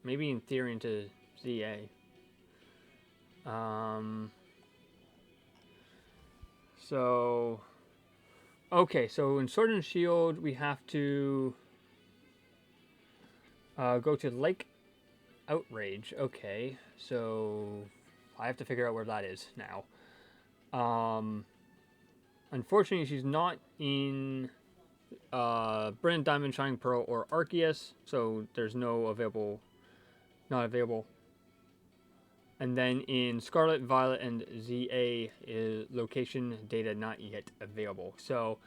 maybe in theory, into ZA. So, okay, so in Sword and Shield, we have to go to Lake Outrage. Okay, so I have to figure out where that is now. Unfortunately, she's not in... Brilliant Diamond, Shining Pearl, or Arceus, so there's no available, not available. And then in Scarlet, Violet, and ZA is location data not yet available. So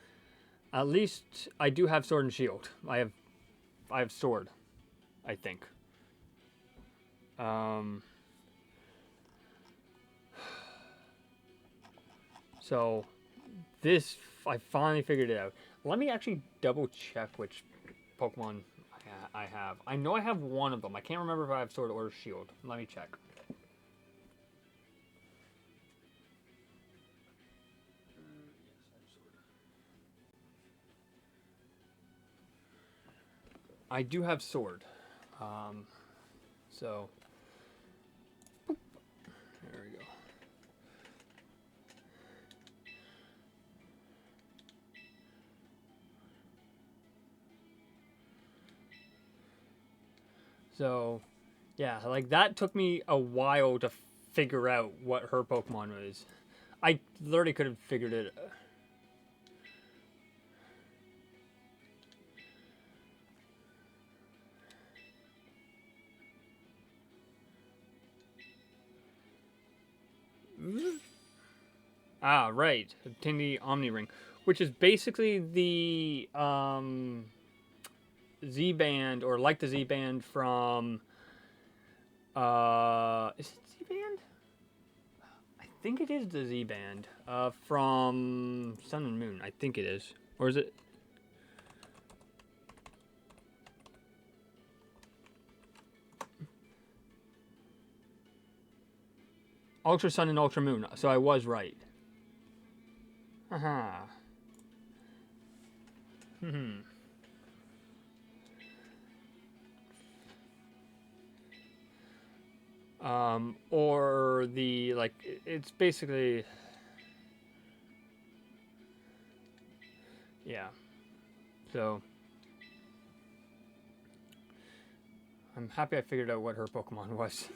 at least I do have Sword and Shield. I have Sword, I think. So this, I finally figured it out. Let me actually double check which Pokemon I have. I know I have one of them. I can't remember if I have Sword or Shield. Let me check. I do have Sword. So there we go. So, yeah, like that took me a while to figure out what her Pokemon was. I literally could have figured it. Ah, right. Obtain the Omni Ring, which is basically the Z Band, or like the Z Band from is it Z Band? I think it is the Z Band from Sun and Moon. I think it is. Or is it? Ultra Sun and Ultra Moon. So I was right. Haha. Or the, like, it's basically, yeah. So, I'm happy I figured out what her Pokemon was.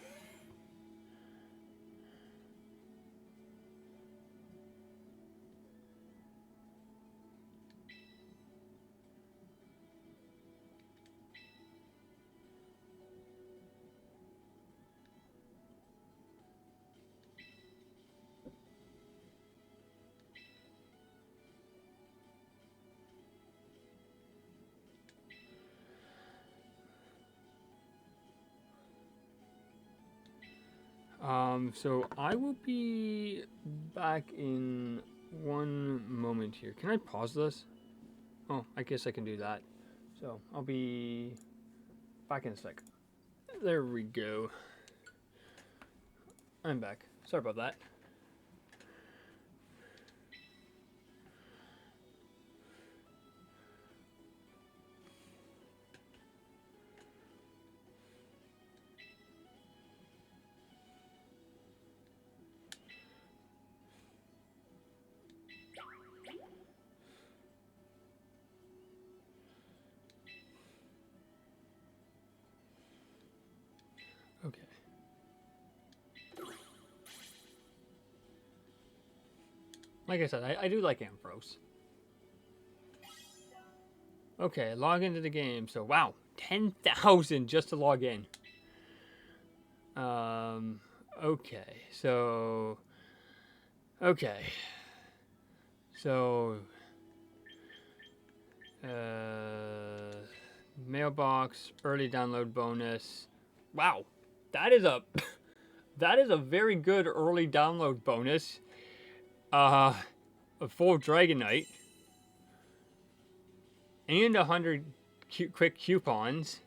So I will be back in one moment here. Can I pause this? Oh, I guess I can do that. So I'll be back in a sec. There we go. I'm back. Sorry about that. Okay. Like I said, I do like Ambrose. Okay, log into the game. So, wow, 10,000 just to log in. Okay, so... Okay. So... Mailbox, early download bonus. Wow, that is a... that is a very good early download bonus. A full Dragonite. And 100 quick coupons.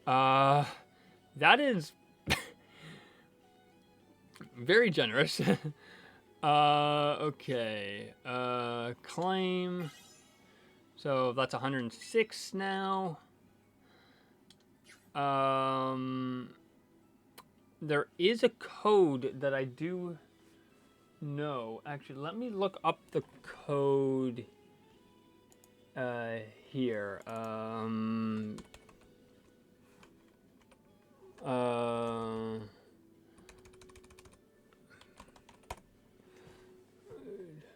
That is very generous. Okay. Claim. So that's 106 now. There is a code that I do know. Actually, let me look up the code here.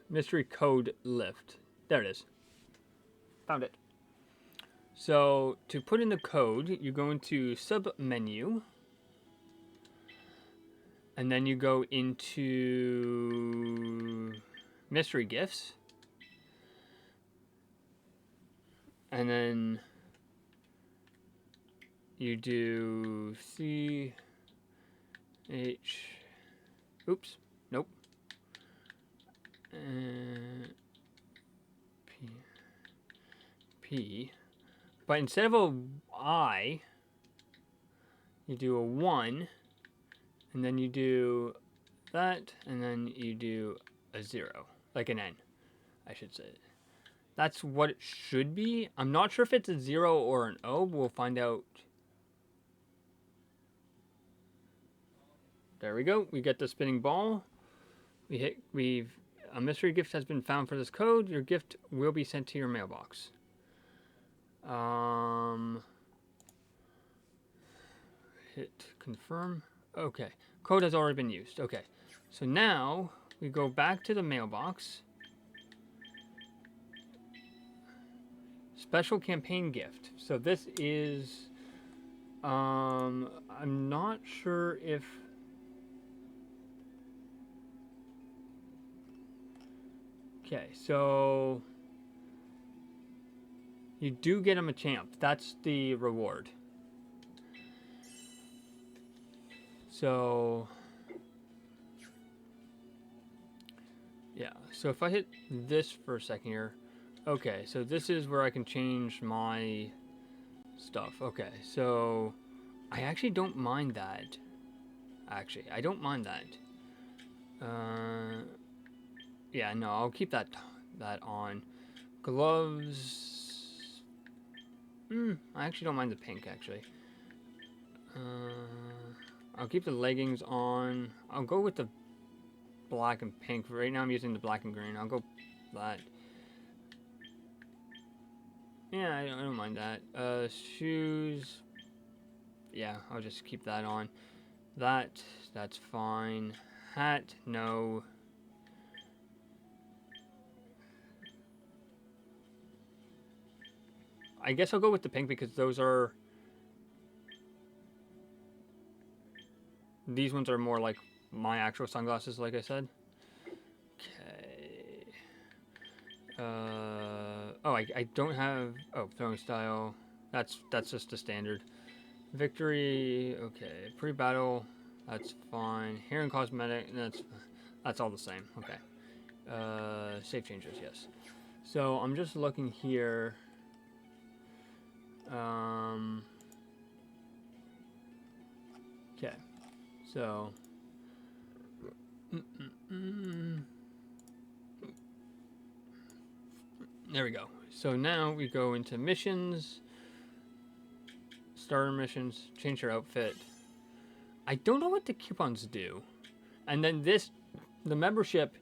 Mystery code lift. There it is. Found it. So to put in the code, you go into sub menu, and then you go into mystery gifts, and then you do oops, nope. P. But instead of a I, you do a 1, and then you do that, and then you do a 0, like an N, I should say. That's what it should be. I'm not sure if it's a 0 or an O, but we'll find out. There we go. We get the spinning ball. A mystery gift has been found for this code. Your gift will be sent to your mailbox. Hit confirm. Okay. Code has already been used. Okay. So now we go back to the mailbox. Special campaign gift. So this is I'm not sure if okay, so you do get him a champ. That's the reward. So yeah, so if I hit this for a second here, okay, so this is where I can change my stuff. Okay, so I actually don't mind that. Actually, I don't mind that. Yeah, no, I'll keep that on. Gloves. I actually don't mind the pink, actually. I'll keep the leggings on. I'll go with the black and pink. Right now I'm using the black and green. I'll go that. Yeah, I don't mind that. Shoes. Yeah, I'll just keep that on. That's fine. Hat, no. I guess I'll go with the pink because these ones are more like my actual sunglasses, like I said. Okay. Oh, I don't have... Oh, throwing style. That's just the standard. Victory, okay. Pre-battle, that's fine. Hair and cosmetic, that's all the same. Okay. Save changes, yes. So I'm just looking here. Okay. So. There we go. So now we go into missions. Starter missions. Change your outfit. I don't know what the coupons do. And then the membership.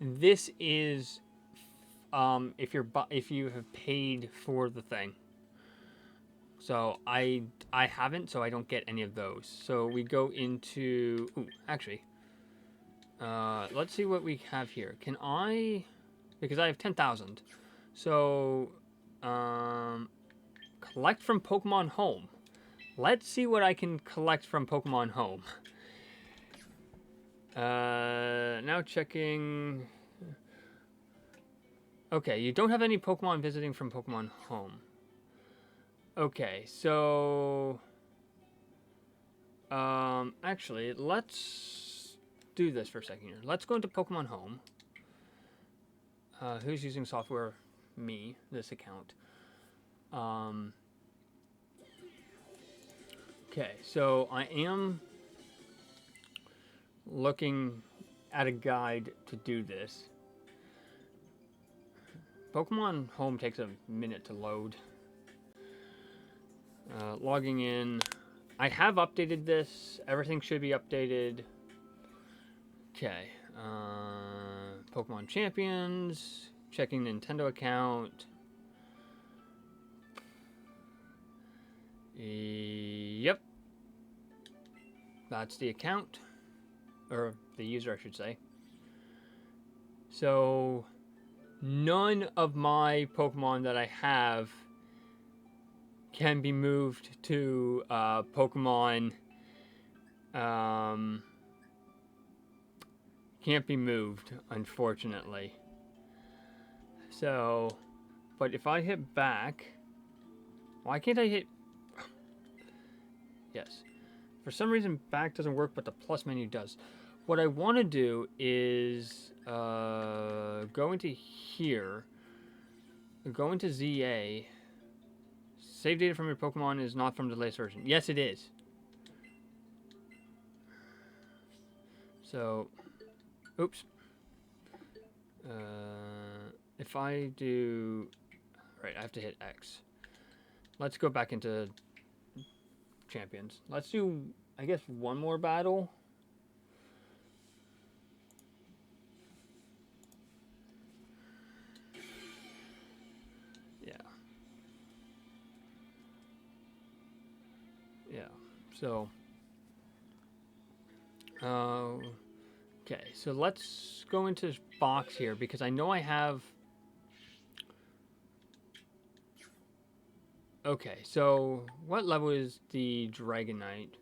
This is, if you have paid for the thing. So I haven't, so I don't get any of those. So we go into. Ooh, actually. Let's see what we have here. Can I? Because I have 10,000. So, collect from Pokemon Home. Let's see what I can collect from Pokemon Home. Now checking. Okay, you don't have any Pokemon visiting from Pokemon Home. Okay, so. Actually, let's do this for a second here. Let's go into Pokemon Home. Who's using software? Me, this account. Okay, so I am looking at a guide to do this. Pokemon Home takes a minute to load. Logging in. I have updated this. Everything should be updated. Okay. Pokemon Champions. Checking Nintendo account. Yep. That's the account. Or the user, I should say. So, none of my Pokemon that I have can be moved to Pokemon. Can't be moved, unfortunately. So, but if I hit back, why can't I hit? Yes. For some reason, back doesn't work, but the plus menu does. What I want to do is go into here, go into ZA. Save data from your Pokemon is not from the latest version. Yes, it is. So, oops. If I do, right, I have to hit X. Let's go back into champions. Let's do, I guess, one more battle. Yeah. Yeah. So, okay. So let's go into this box here because I know I have. Okay, so what level is the Dragonite?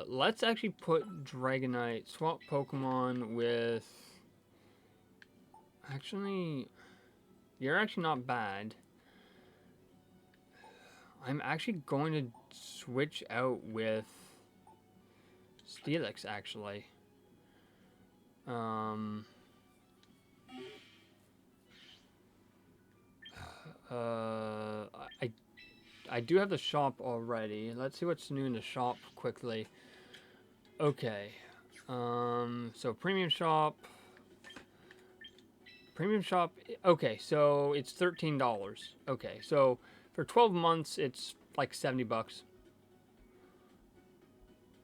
Let's actually put Dragonite, swap Pokemon with. Actually, you're actually not bad. I'm actually going to switch out with Steelix, actually. I do have the shop already. Let's see what's new in the shop quickly. Okay. So premium shop. Premium shop. Okay, so it's $13. Okay, so for 12 months, it's like $70.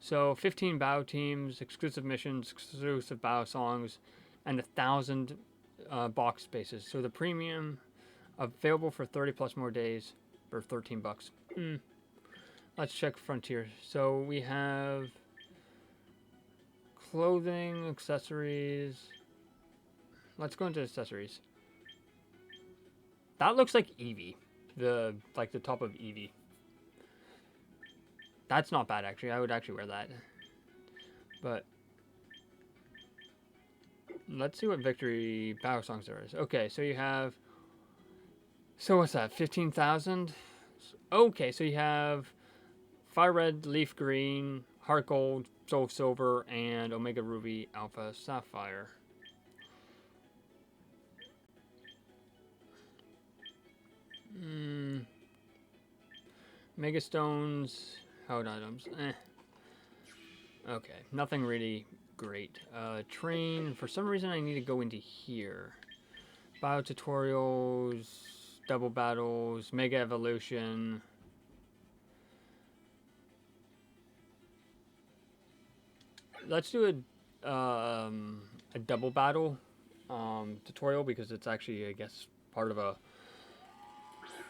So 15 battle teams, exclusive missions, exclusive battle songs, and 1,000 box spaces. So the premium available for 30 plus more days for $13. Let's check Frontier. So we have clothing, accessories. Let's go into accessories. That looks like Eevee, the top of Eevee. That's not bad, actually. I would actually wear that. But let's see what victory battle songs there is. Okay, so you have So what's that? 15,000. Okay, so you have Fire Red, Leaf Green, Heart Gold, Soul Silver, and Omega Ruby, Alpha Sapphire. Mega Stones, held items. Okay, nothing really great. Train, for some reason I need to go into here. Bio tutorials, double battles, mega evolution. Let's do a double battle tutorial because it's actually, I guess, part of a...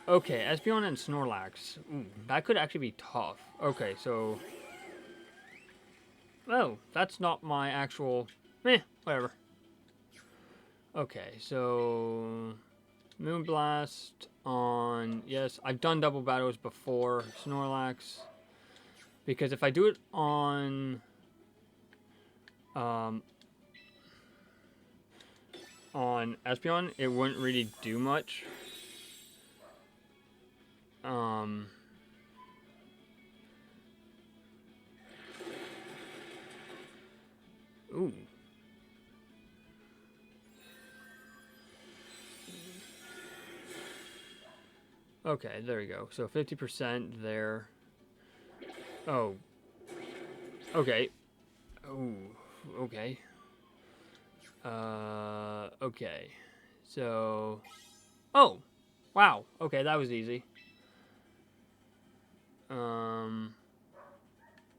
Okay, Espeon and Snorlax. Ooh, that could actually be tough. Okay, so... Oh, that's not my actual... whatever. Okay, so... Moonblast on... Yes, I've done double battles before Snorlax. Because if I do it on... on Espeon, it wouldn't really do much. Ooh. Okay, there we go. So 50% there. Oh. Okay. Ooh. Okay. Okay. So... Oh! Wow. Okay, that was easy.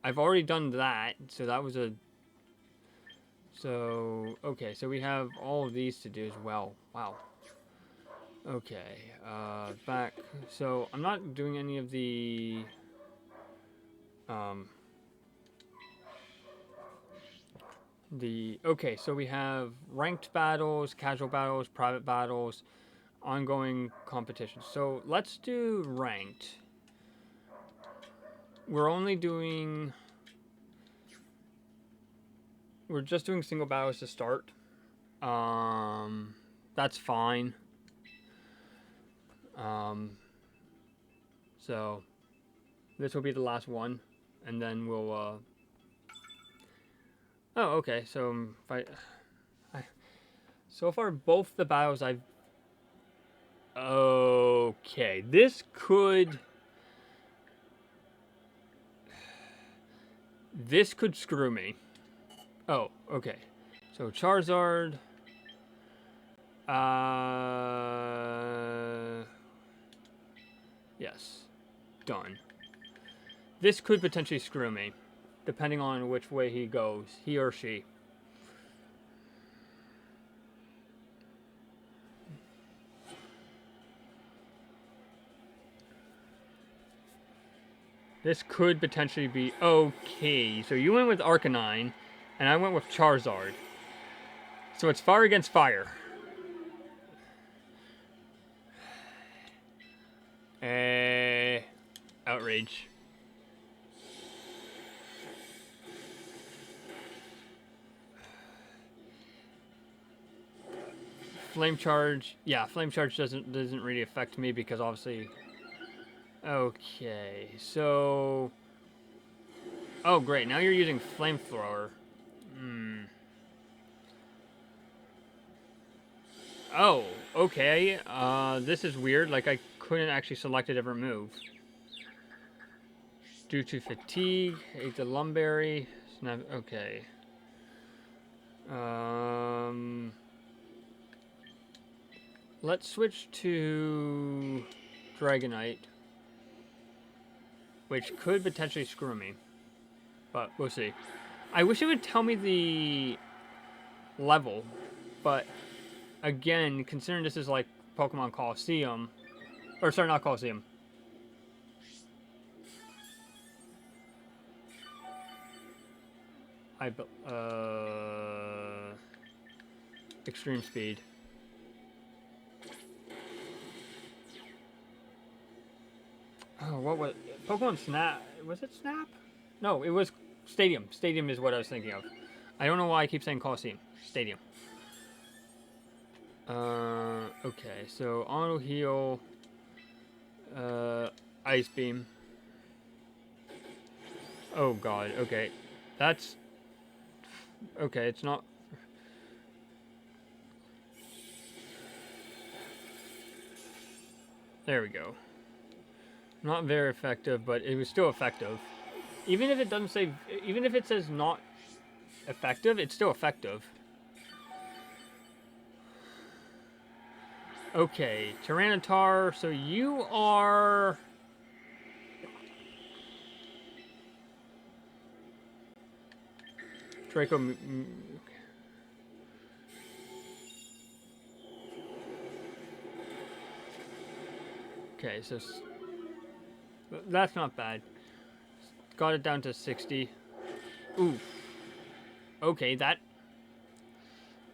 I've already done that, so that was a... So, okay, so we have all of these to do as well. Wow. Okay, back. So, I'm not doing any of the... Okay, so we have ranked battles, casual battles, private battles, ongoing competitions. So let's do ranked. We're just doing single battles to start. That's fine. So this will be the last one, and then we'll, Oh, okay, so so far both the battles I've... Okay, this could screw me. Oh, okay. So Charizard. Yes. Done. This could potentially screw me, depending on which way he goes, he or she. This could potentially be okay. So you went with Arcanine, and I went with Charizard. So it's fire against fire. Outrage. Flame Charge. Yeah, Flame Charge doesn't really affect me because obviously... Okay, so... Oh, great. Now you're using Flamethrower. Oh, okay. This is weird. Like, I couldn't actually select a different move. Due to fatigue, ate the Lumberry. Snap. Okay. Let's switch to Dragonite, which could potentially screw me, but we'll see. I wish it would tell me the level, but again, considering this is like Pokemon Coliseum, or sorry, not Coliseum. Extreme Speed. Oh, what was Pokemon Snap? Was it Snap? No, it was Stadium. Stadium is what I was thinking of. I don't know why I keep saying Coliseum. Stadium. Okay, so auto heal. Ice Beam. Oh god, okay. That's... Okay, it's not... There we go. Not very effective, but it was still effective. Even if it doesn't say... Even if it says not effective, it's still effective. Okay, Tyranitar, so you are... Draco... Okay, so... That's not bad. Got it down to 60. Ooh. Okay, that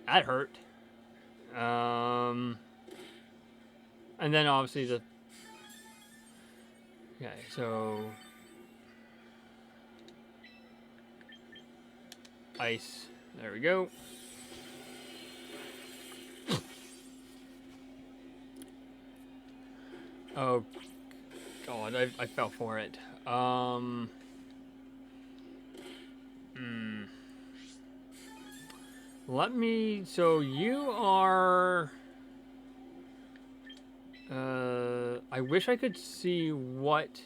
hurt. And then obviously the... Okay, so... Ice. There we go. Oh, God, I fell for it. Let me... So you are... I wish I could see what...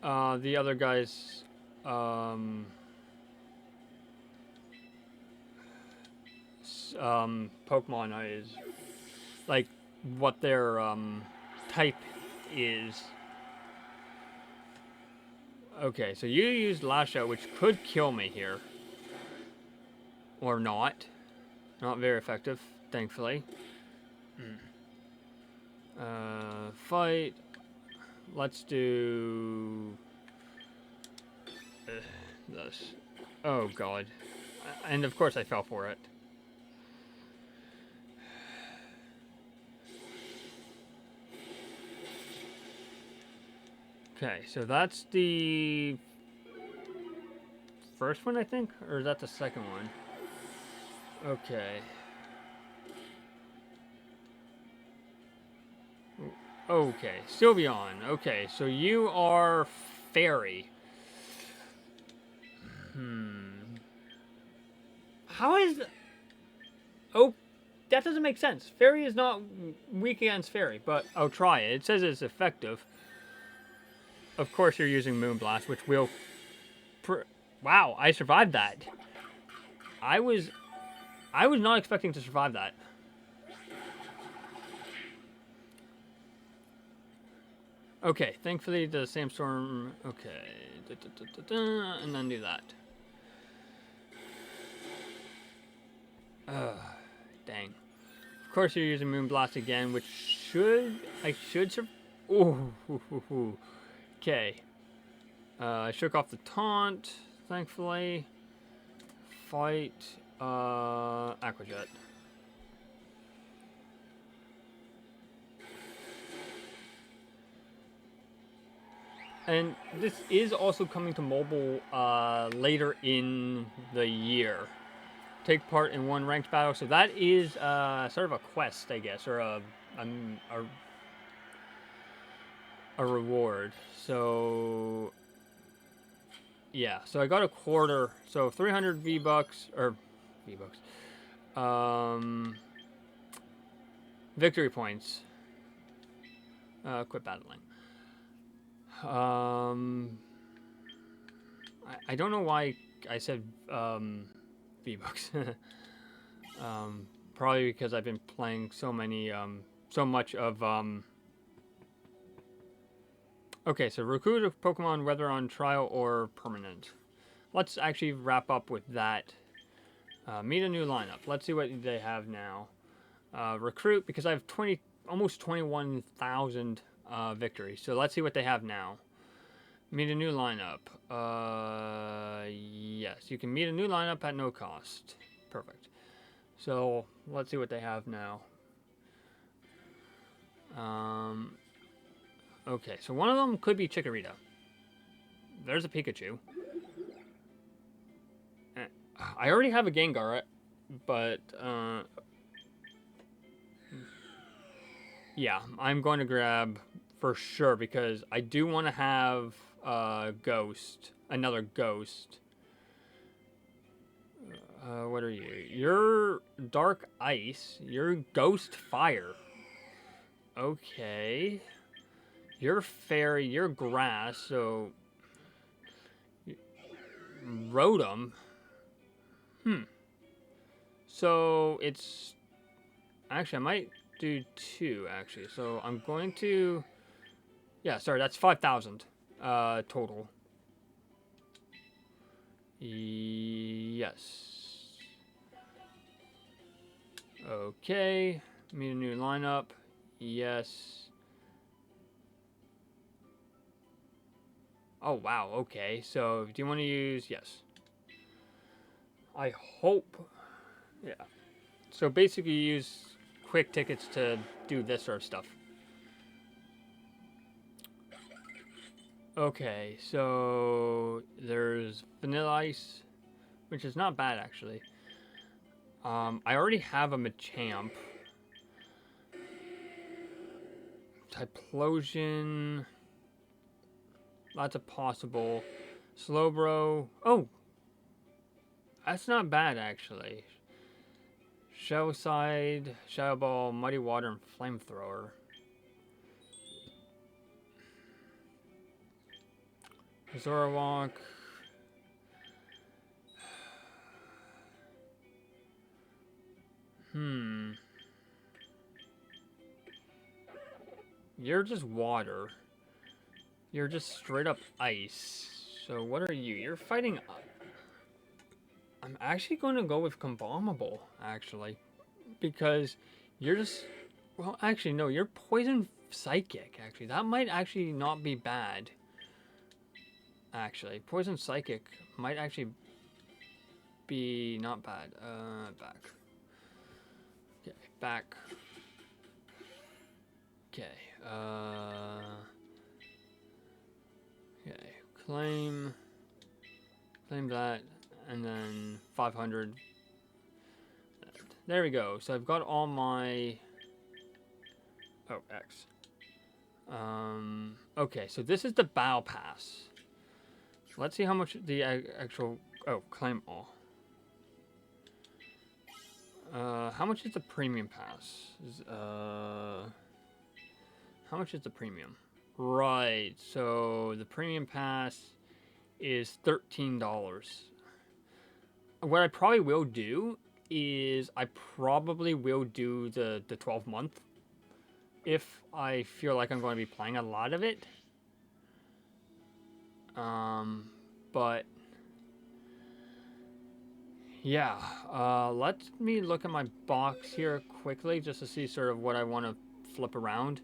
the other guy's... Pokemon is... Like, what their, type is. Okay, so you used Lash Out, which could kill me here. Or not. Not very effective, thankfully. Fight. Let's do... this. Oh, God. And, of course, I fell for it. Okay, so that's the first one, I think? Or is that the second one? Okay. Okay, Sylveon. Okay, so you are Fairy. How is... Oh, that doesn't make sense. Fairy is not weak against Fairy, but I'll try it. It says it's effective. Of course you're using Moonblast, which will... Wow, I survived that. I was not expecting to survive that. Okay, thankfully the Sandstorm... Okay. And then do that. Dang. Of course you're using Moonblast again, which should... I should survive... Ooh. Okay. I shook off the taunt, thankfully. Fight, Aqua Jet. And this is also coming to mobile later in the year. Take part in one ranked battle, so that is sort of a quest, I guess, or a reward. So yeah, so I got a quarter, so 300 V-Bucks, or V-Bucks, victory points. Quit battling. I don't know why I said V-Bucks. Probably because I've been playing so much of Okay, so recruit a Pokemon whether on trial or permanent. Let's actually wrap up with that. Meet a new lineup. Let's see what they have now. Recruit, because I have almost 21,000 victories. So let's see what they have now. Meet a new lineup. Yes, you can meet a new lineup at no cost. Perfect. So let's see what they have now. Okay, so one of them could be Chikorita. There's a Pikachu. I already have a Gengar, but yeah, I'm going to grab for sure, because I do want to have another ghost. What are you? You're dark ice. You're ghost fire. Okay. You're fairy. You're grass. So Rotom. So it's actually I might do 2 actually. So I'm going to sorry, that's 5,000 total. Yes. Okay. Meet a new lineup. Yes. Oh wow, okay. So do you want to use yes? I hope. Yeah. So basically you use quick tickets to do this sort of stuff. Okay, so there's Vanilla Ice, which is not bad actually. I already have a Machamp. Typlosion. Lots of possible. Slowbro. Oh! That's not bad actually. Shell Side, Shadow Ball, Muddy Water, and Flamethrower. Zoroark. You're just water. You're just straight up ice. So what are you? You're fighting... I'm actually going to go with Combombable, actually. Because you're just... Well, actually, no. You're Poison Psychic, actually. That might actually not be bad. Actually. Poison Psychic might actually be not bad. Back. Okay, back. Okay, okay, claim that, and then 500. There we go. So I've got all my, X. Okay, so this is the Battle Pass. Let's see how much the actual, claim all. How much is the Premium Pass? How much is the Premium? Right, so the Premium Pass is $13. What I probably will do is I probably will do the 12-month if I feel like I'm going to be playing a lot of it. But yeah, let me look at my box here quickly just to see sort of what I want to flip around.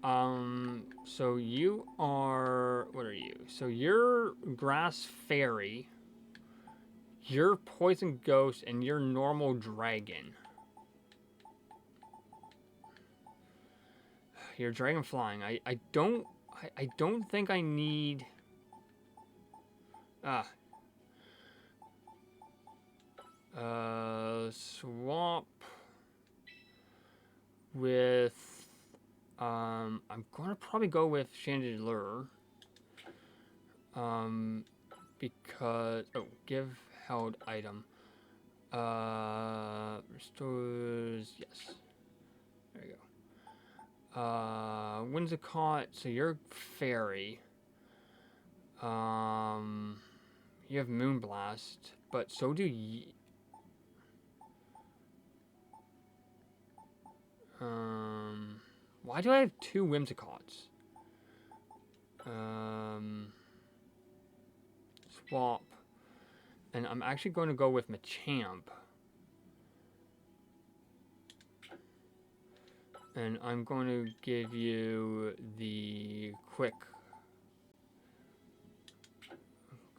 So you are, what are you? So you're Grass Fairy, you're Poison Ghost, and you're Normal Dragon. You're Dragon Flying. I don't think I need... swap with... I'm gonna probably go with Chandelure. Because... Oh, give held item. Restores... Yes. There you go. Whimsicott, so you're Fairy. You have Moonblast, but so do you. Why do I have 2 Whimsicotts? Swap. And I'm actually going to go with Machamp. And I'm going to give you the quick.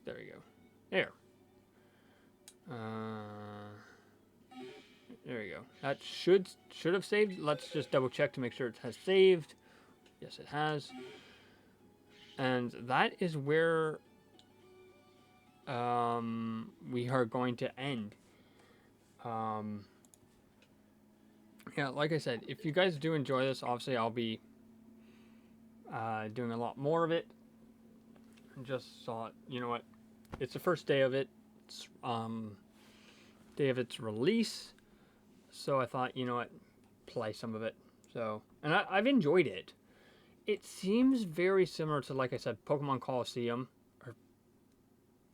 There we go. There. There we go. That should have saved. Let's just double check to make sure it has saved. Yes, it has. And that is where we are going to end. Yeah, like I said, if you guys do enjoy this, obviously I'll be doing a lot more of it. Just thought, you know what, it's the first day of it. It's day of its release, so I thought, you know what, play some of it. So, and I've enjoyed it. It seems very similar to, like I said, Pokemon Coliseum, or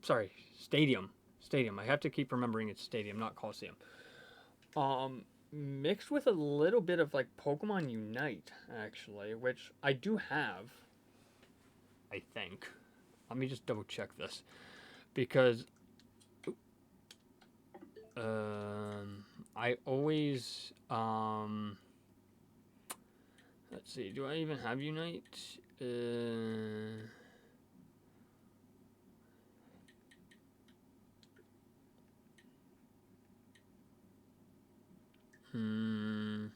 sorry, Stadium. Stadium. I have to keep remembering it's Stadium, not Coliseum. Mixed with a little bit of like Pokemon Unite, actually, which I do have. I think. Let me just double check this, because I always let's see. Do I even have Unite? Hmm.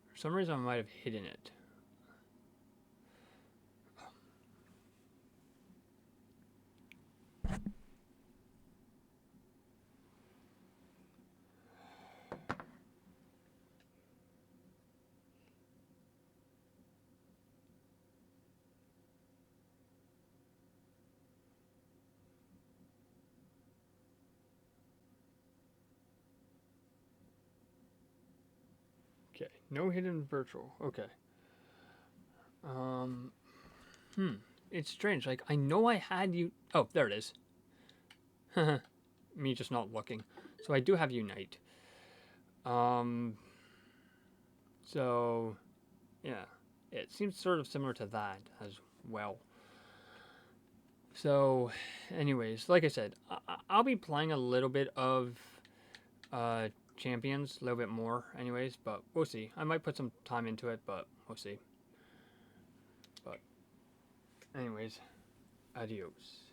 For some reason, I might have hidden it. Okay, no hidden virtual. Okay. Um, It's strange. Like, I know I had you. Oh, there it is. Me just not looking. So I do have Unite. Um, so yeah, it seems sort of similar to that as well. So, anyways, like I said, I'll be playing a little bit of Champions, a little bit more, anyways. But we'll see. I might put some time into it, but we'll see. But, anyways, adios.